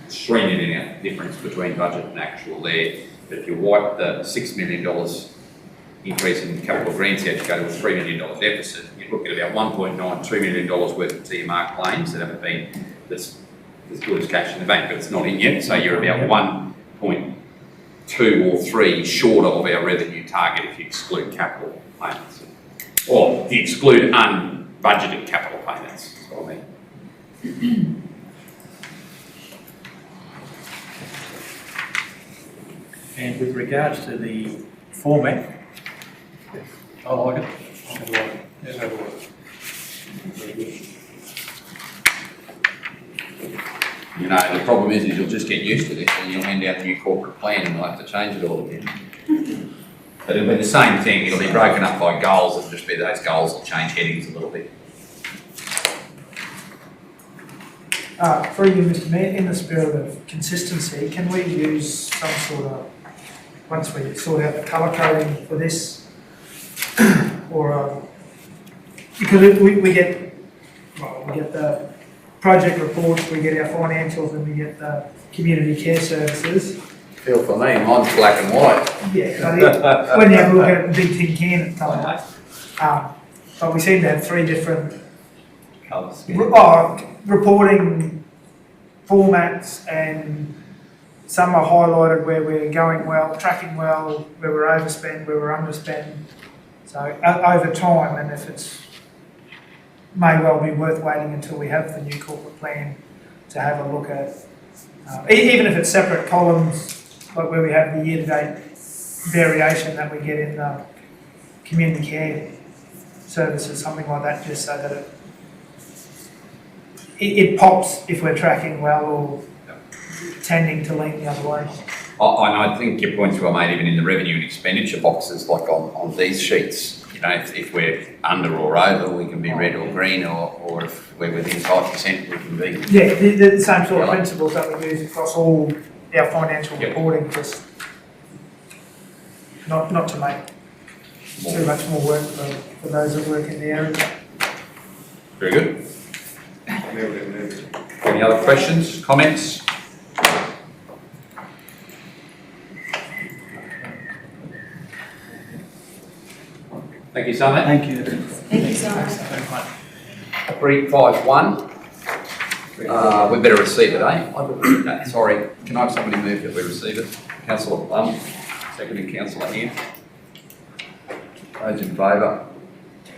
It's $3 million difference between budget and actual there. But if you wipe the $6 million increase in capital grants out, you go to a $3 million deficit. You look at about $1.92 million worth of TMR claims that haven't been that's as good as cash in the bank, but it's not in yet. So you're about 1.2 or 3 short of our revenue target if you exclude capital payments, or if you exclude unbudgeted capital payments. That's what I mean. And with regards to the format, I like it. Yes, I will. You know, the problem is you'll just get used to this and you'll hand out the new corporate plan and you'll have to change it all again. But it'll be the same thing, it'll be broken up by goals, it'll just be those goals will change headings a little bit. For you, Mr Mayor, in the spirit of consistency, can we use some sort of, once we sort out the colour coding for this, or, because we get, well, we get the project reports, we get our financials, and we get the community care services. Feel for me, mine's black and white. Yeah, when you have a look at the big tin can at times. But we seem to have three different reporting formats, and some are highlighted where we're going well, tracking well, where we're overspend, where we're underspend. So over time, and if it's may well be worth waiting until we have the new corporate plan to have a look at, even if it's separate columns, like where we have the year-to-date variation that we get in the community care services, something like that, just so that it pops if we're tracking well or tending to lean the other way. I think your points were made even in the revenue and expenditure boxes, like on these sheets. You know, if we're under or over, we can be red or green, or if we're within 5%, we can be. Yeah, the same sort of principles that we use across all our financial reporting, just not to make too much more work for those that work in the area. Very good. Any other questions, comments? Thank you, Simon. Thank you. Thank you so much. 351. We better receive it, eh? No, sorry, can I have somebody move that we receive it? Councillor Plum, seconded Councillor Ian. Those in favour?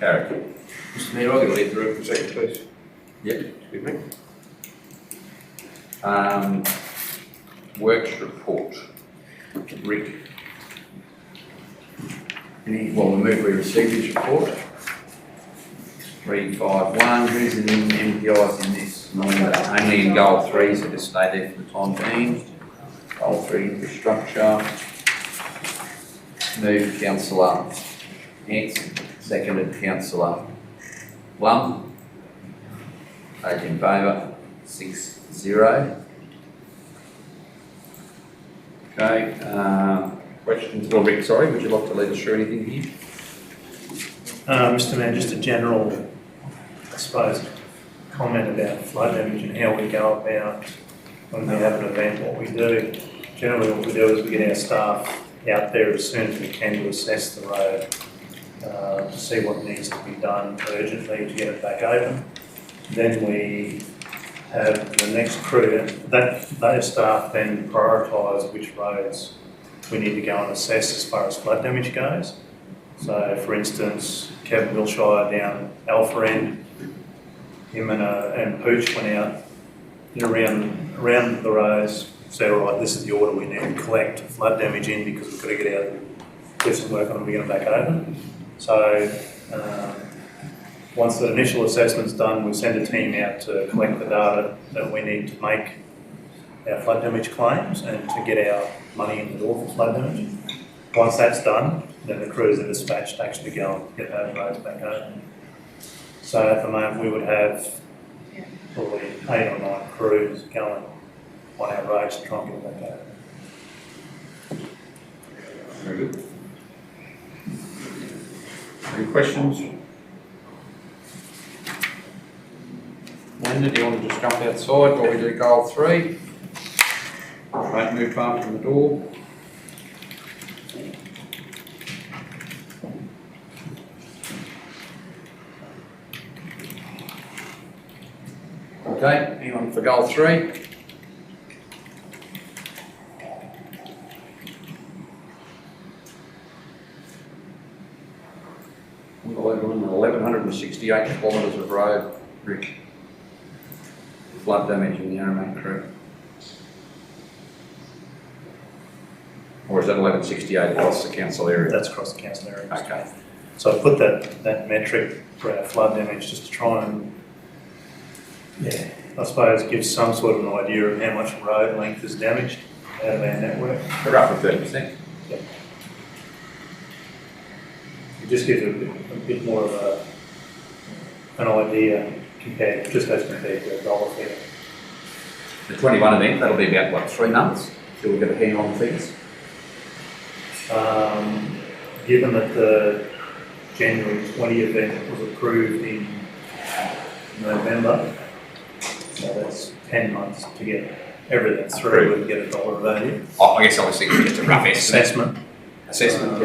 Carried. Mr Mayor, I'll get leave the room for a second, please. Yep. Excuse me. Works report. Rick. Well, we move we receive this report. 351, who's in the MPIs in this? Only in goal 3, so just stay there for the time being. Goal 3 infrastructure. Move Councillor Hanson, seconded Councillor Plum. Those in favour, 6-0. Okay, questions? Well, Rick, sorry, would you like to lead us through anything here? Mr Mayor, just a general, I suppose, comment about flood damage and how we go about when we have an event, what we do. Generally what we do is we get our staff out there as soon as we can to assess the road, to see what needs to be done urgently to get it back open. Then we have the next crew, those staff then prioritise which roads we need to go and assess as far as flood damage goes. So, for instance, Kevin Wilshire down Alpha End, him and Pooch went out around the roads, said, all right, this is the order we need to collect flood damage in because we've got to get out, do some work on them, get them back open. So, once the initial assessment's done, we send a team out to collect the data that we need to make our flood damage claims and to get our money in the door for flood damage. Once that's done, then the crews are dispatched to actually go and get those roads back open. So at the moment we would have probably 8 or 9 crews going on our roads to try and get them back open. Very good. Any questions? Linda, do you want to just jump outside while we do goal 3? Don't move far from the door. Okay, anyone for goal 3? Unbelievable, 1,168 kilometres of road, Rick. Flood damage in the Aramac Creek. Or is that 1168 across the council area? That's across the council area. Okay. So I put that metric for our flood damage just to try and, I suppose, give some sort of an idea of how much road length is damaged out of our network. Roughly 30%. It just gives a bit more of an idea compared to a dollar figure. The 21 event, that'll be about, what, 3 months? Till we get a handle on the figures? Given that the January 20 event was approved in November, so that's 10 months to get everything through and get a dollar value. Oh, I guess obviously it's just a rough estimate. Assessment.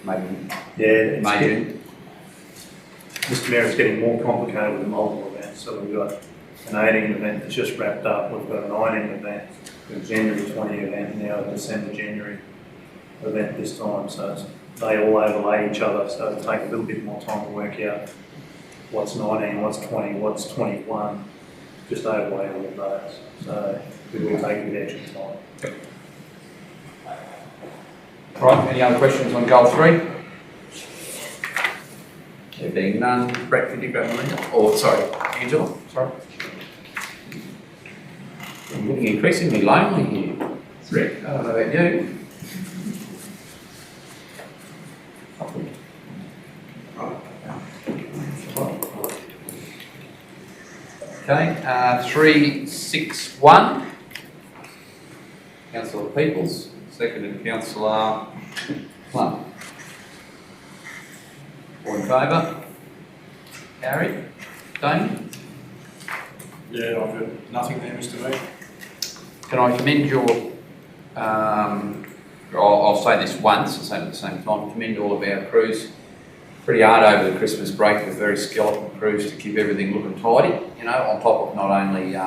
Maybe Yeah, May, June. Mr Mayor, it's getting more complicated with multiple events. So we've got an 18 event that's just wrapped up, we've got a 19 event, a January 20 event, and now a December, January event this time. So they all overlay each other, so it'll take a little bit more time to work out what's 19, what's 20, what's 21, just overlay all of those. So it will take a bit extra time. Right, any other questions on goal 3? There being none, Brett, could you grab Melinda? Or, sorry, Angela, sorry. I'm getting increasingly lonely here. Rick, I don't know about you. Okay, 361. Councillor Peoples, seconded Councillor Plum. All in favour? Carried. Damien? Yeah, I've got nothing there, Mr Mayor. Can I commend your, I'll say this once, I'll say it at the same time, commend all of our crews. Pretty hard over the Christmas break with very skeleton crews to keep everything looking tidy, you know, on top of not only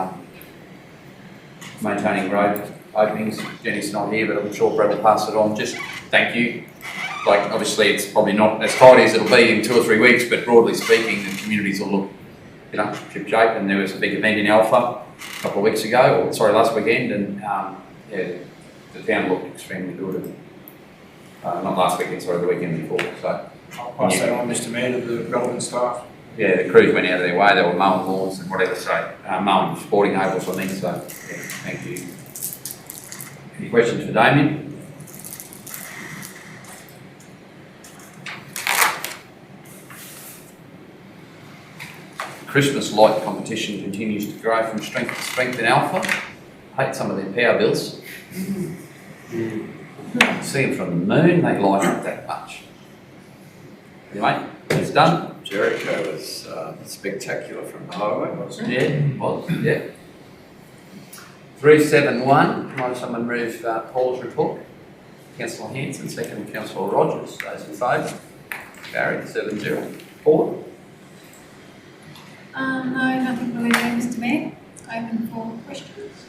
maintaining road openings. Jenny's not here, but I'm sure Brett will pass it on. Just thank you. Like, obviously it's probably not as tidy as it'll be in 2 or 3 weeks, but broadly speaking, the communities will look, you know, ship shape. And there was a big event in Alpha a couple of weeks ago, or sorry, last weekend, and yeah, the town looked extremely good. And, not last weekend, sorry, the weekend before. So I'll pass that on, Mr Mayor, to the relevant staff. yeah, the crews went out of their way. They were mowing lawns and whatever. So mowing sporting ovals, I mean. So yeah, thank you. Any questions for Damien? Christmas light competition continues to grow from strength to strength in Alpha. I hate some of their power bills. See them from the moon, they light up that much. Anyway, it's done. Jericho was spectacular from the highway, wasn't it? Yeah, it was, yeah. 371, can I have someone move Paul's report? Councillor Hanson, second Councillor Rogers. Those in favour? Carried, 7-0. Paul? No, nothing really there, Mr Mayor. Open for questions.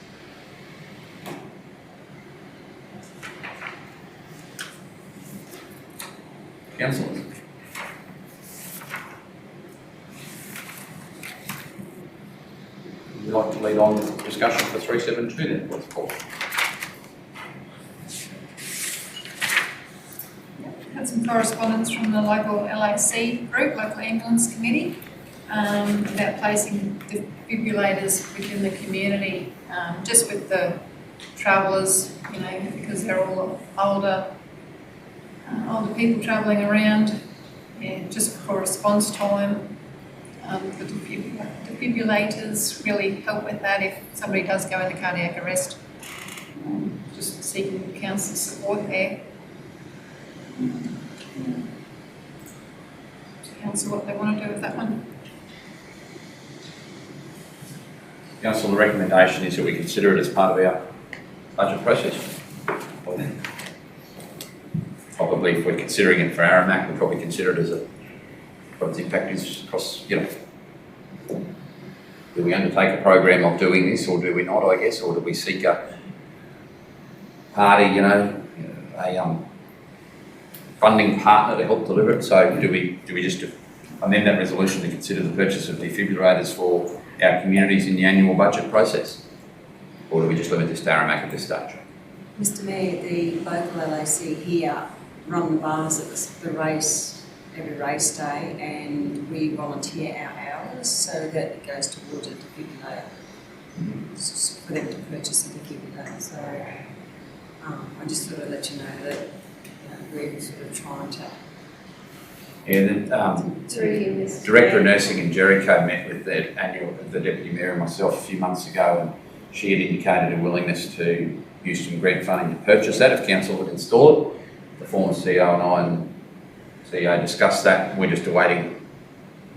Councillors? Would you like to lead on the discussion for 372 then, please, Paul? Had some correspondence from the local LAC group, Local Ambulance Committee, about placing defibrillators within the community, just with the travellers, you know, because they're all older people travelling around, and just for response time. The defibrillators really help with that if somebody does go into cardiac arrest. Just seeking council support there. Council, what they want to do with that one. Council, the recommendation is that we consider it as part of our budget process. Probably if we're considering it for Aramac, we'll probably consider it as a, what its impact is across, you know, do we undertake a program of doing this or do we not, I guess, or do we seek a party, a funding partner to help deliver it? So do we just amend that resolution to consider the purchase of defibrillators for our communities in the annual budget process? Or do we just limit this to Aramac at this stage? Mr Mayor, the local LAC here run the bars at the race, every race day, and we volunteer our hours so that it goes towards a defibrillator, for them to purchase a defibrillator. So I just thought I'd let you know that we're sort of trying to. Yeah, then, Through you, Mr. Director of Mayor. Nursing in Jericho met with the Deputy Mayor and myself a few months ago, and she had indicated a willingness to use some grant funding to purchase that if council would install it. The former CEO and I and CEO discussed that. We're just awaiting.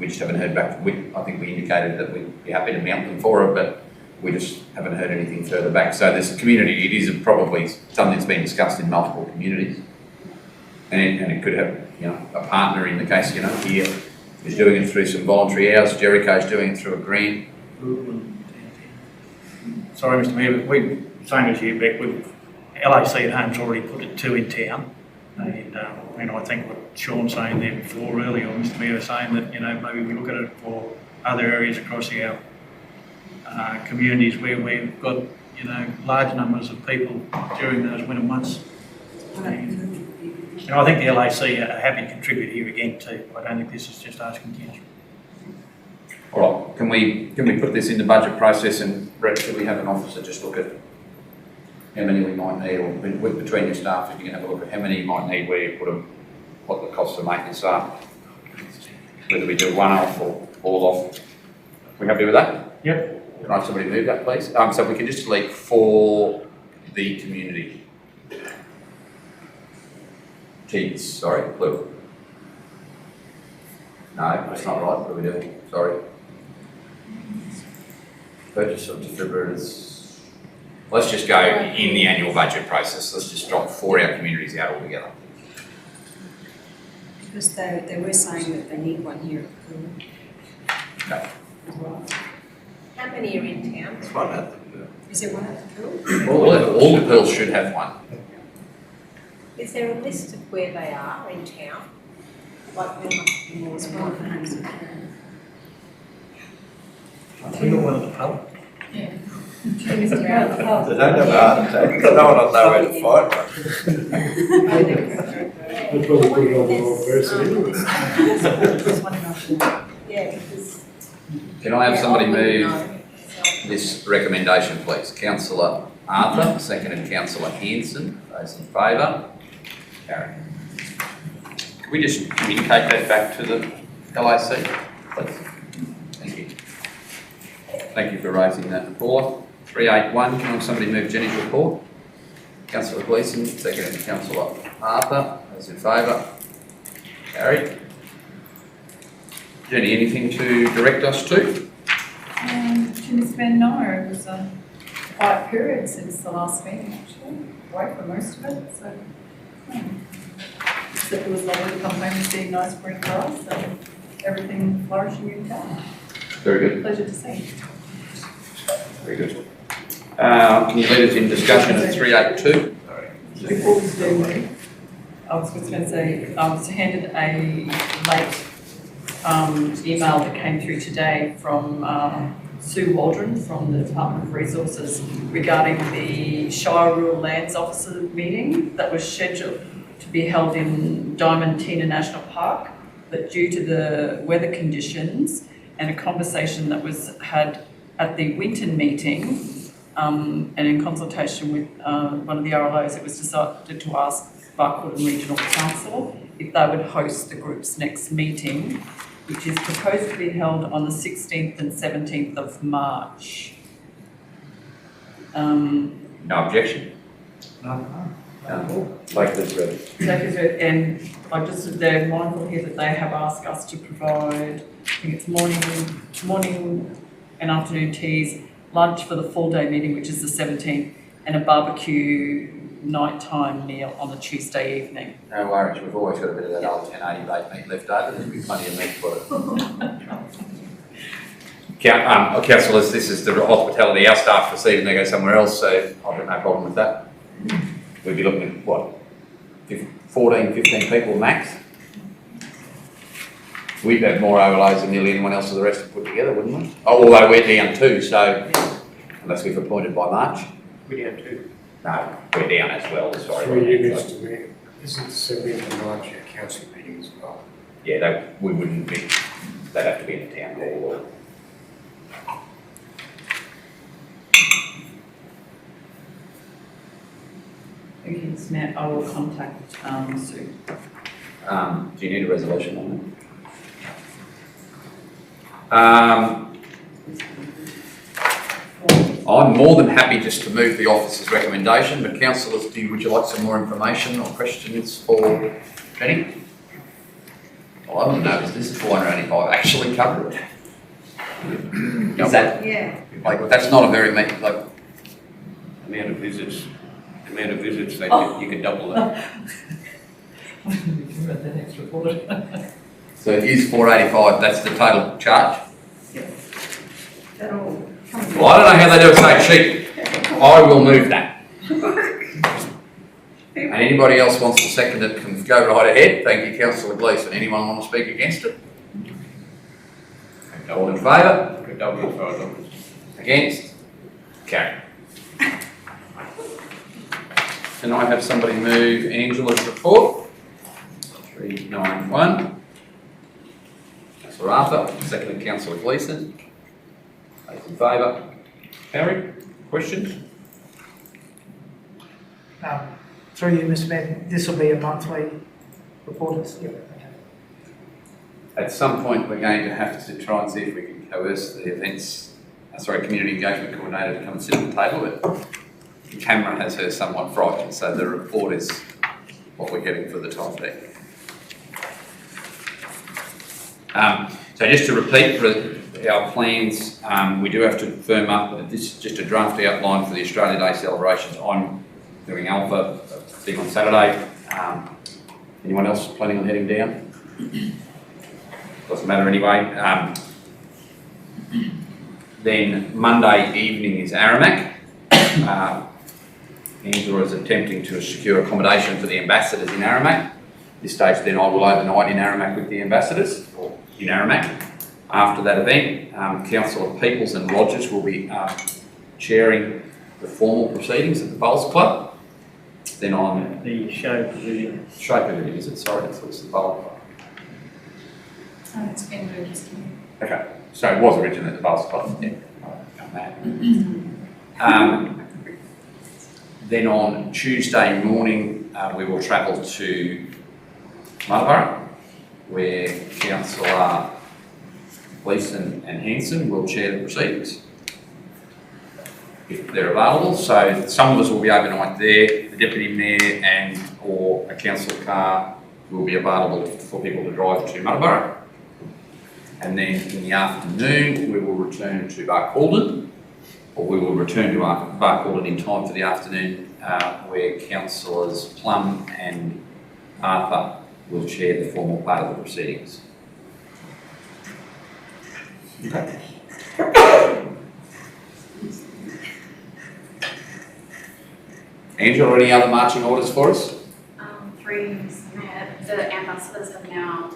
We just haven't heard back. I think we indicated that we'd be happy to mount them for it, but we just haven't heard anything further back. So there's a community. It is probably something that's been discussed in multiple communities, and it could have a partner in the case here is doing it through some voluntary hours. Jericho's doing it through a grant. Sorry, Mr Mayor, but we, same as you, Beck, LAC at Home's already put it 2 in town. And I think what Sean's saying there before, earlier, or Mr Mayor was saying that, maybe we look at it for other areas across our communities where we've got, large numbers of people during those winter months. And I think the LAC are happy to contribute here again too. I don't think this is just asking council. All right, can we put this in the budget process, and Brett, should we have an officer just look at how many we might need, or between your staff, if you can have a look at how many you might need, where you put them, what the costs of maintenance are, whether we do one off or all off. We happy with that? Yep. Can I have somebody move that, please? So we can just delete for the community. Kpis, sorry, plural. No, that's not right. What are we doing? Sorry. Purchase of defibrillators. Let's just go in the annual budget process. Let's just drop 4 our communities out altogether. Because they were saying that they need one here at the pool. Okay. As well. How many are in town? That's one at Is there one at the pool? All the pools should have one. Is there a list of where they are in town? Like there must be more There's than one at one. the homes at home. We got one at the pub. Yeah. Mr. Mayor. They don't have a heart attack. No one will know where to find one. We'll probably put it on the wrong person anyway. Yeah, because. Can I have somebody I wouldn't move know. this recommendation, please? Councillor Arthur, seconded Councillor Hanson. Those in favour? Carried. Can we just communicate that back to the LAC, please? Thank you. Thank you for raising that, Paula. 381, can I have somebody move Jenny's report? Councillor Gleeson, seconded Councillor Arthur. Those in favour? Carried. Jenny, anything to direct us to? To Mr Mayor, no, it was a quiet period since the last meeting, actually, away for most of it, so. Except it was lovely to come home and see nice green grass and everything flourishing in town. Very good. Pleasure to see. Very good. Can you lead us in discussion at 382? Before we do, I was just going to say, I was handed a late email that came through today from Sue Waldron from the Department of Resources regarding the Shire Rural Lands Officer meeting that was scheduled to be held in Diamantina National Park, but due to the weather conditions and a conversation that was had at the Winton meeting, and in consultation with one of the RLOs, it was decided to ask Barcaldine Regional Council if they would host the group's next meeting, which is proposed to be held on the 16th and 17th of March. No objection? No. Like this, ready. And they're mindful here that they have asked us to provide, I think it's morning and afternoon teas, lunch for the full day meeting, which is the 17th, and a barbecue nighttime meal on the Tuesday evening. No worries, we've always got a bit of that old 1080 baked meat left over. There'll be plenty of meat for it. Councillors, this is the hospitality our staff receive and they go somewhere else, so I've got no problem with that. We'd be looking at, what, 14, 15 people max? We'd have more overlays than nearly anyone else of the rest have put together, wouldn't we? Oh, although we're down 2, so unless we've appointed by March. We have 2. No, we're down as well, sorry. Through you, Mr. Mayor, isn't 17th and 19th a council meeting as well? Yeah, we wouldn't be, they'd have to be in the town hall or. Okay, Mr. Mayor, I will contact Sue. Do you need a resolution on that? I'm more than happy just to move the officer's recommendation, but councillors, would you like some more information or questions for Jenny? Well, I don't know, is this 485 actually covered? Is that, Yeah. like, that's not a very, like, The amount of visits they you could double that. I didn't think about that extra report. so it is 485, that's the total charge? That all. Well, I don't know how they do it so cheap. I will move that. And anybody else wants to second it can go right ahead. Thank you, Councillor Gleeson. Anyone want to speak against it? All in favour? Could double as far as I'm concerned. Against? Carry. Can I have somebody move Angela's report? 391. Councillor Arthur, seconded Councillor Gleeson. Those in favour? Harry, questions? Through you, Mr. Mayor, this will be a monthly report. Yeah, okay. At some point, we're going to have to try and see if we can coerce the community engagement coordinator to come and sit at the table. But the camera has her somewhat frightened, so the report is what we're getting for the time being. So just to repeat for our plans, we do have to firm up, this is just a draft outline for the Australia Day celebrations. I'm doing Alpha, thing on Saturday. Anyone else planning on heading down? Doesn't matter anyway. Then Monday evening is Aramac. Angela is attempting to secure accommodation for the ambassadors in Aramac. At this stage then I will overnight in Aramac with the ambassadors, or in Aramac. After that event, Councillor Peoples and Rogers will be chairing the formal proceedings at the Bowls Club. Then on The show pavilion. Pavilion, is it? Sorry, it's the Bowls Club. And it's been moved to me. Okay, so it was originally at the Bowls Club. Yeah. Then on Tuesday morning, we will travel to Marlborough, where Councillor Gleeson and Hanson will chair the proceedings, if they're available. So some of us will be overnight there. The Deputy Mayor and or a council car will be available for people to drive to Marlborough. And then in the afternoon, we will return to Barcaldine, or we will return to Barcaldine in time for the afternoon, where Councillors Plum and Arthur will chair the formal part of the proceedings. Okay. Angela, any other marching orders for us? The ambassadors have now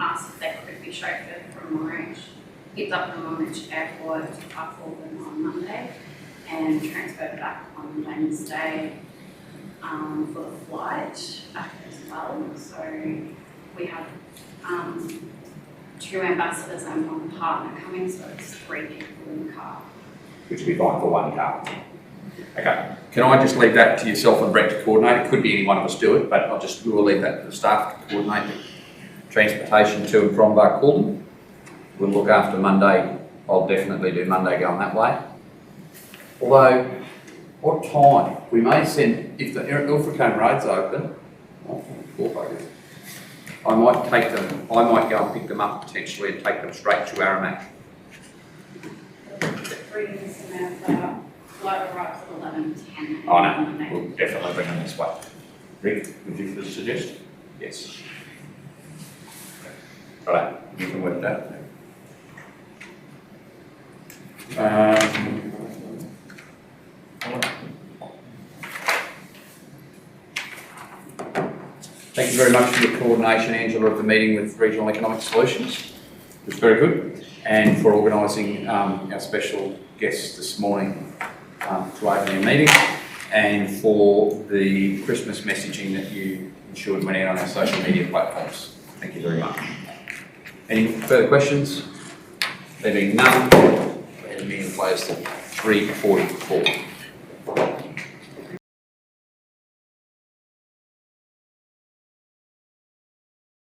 asked if they could be chauffeured from Moorage, picked up from Moorage Airport to Barcaldine on Monday and transferred back on Wednesday for the flight back as well. So we have 2 ambassadors and 1 partner coming, so it's 3 people in the car. Which will be fine for 1 car. Okay, can I just leave that to yourself and Brett to coordinate? It could be any one of us do it, but we will leave that to the staff to coordinate the transportation to and from Barcaldine. We'll look after Monday. I'll definitely do Monday going that way. Although, what time? We may send, if the Ilfracombe Road's open, I might go and pick them up potentially and take them straight to Aramac. Flight arrives at 11:10. Oh no, we'll definitely bring them this way. Rick, would you suggest? Yes. Right, you can work that. Thank you very much for your coordination, Angela, of the meeting with Regional Economic Solutions. It was very good. And for organising our special guests this morning to open our meeting. and for the Christmas messaging that you ensured went out on our social media platforms. Thank you very much. Any further questions? There being none, the meeting closed at 3:44.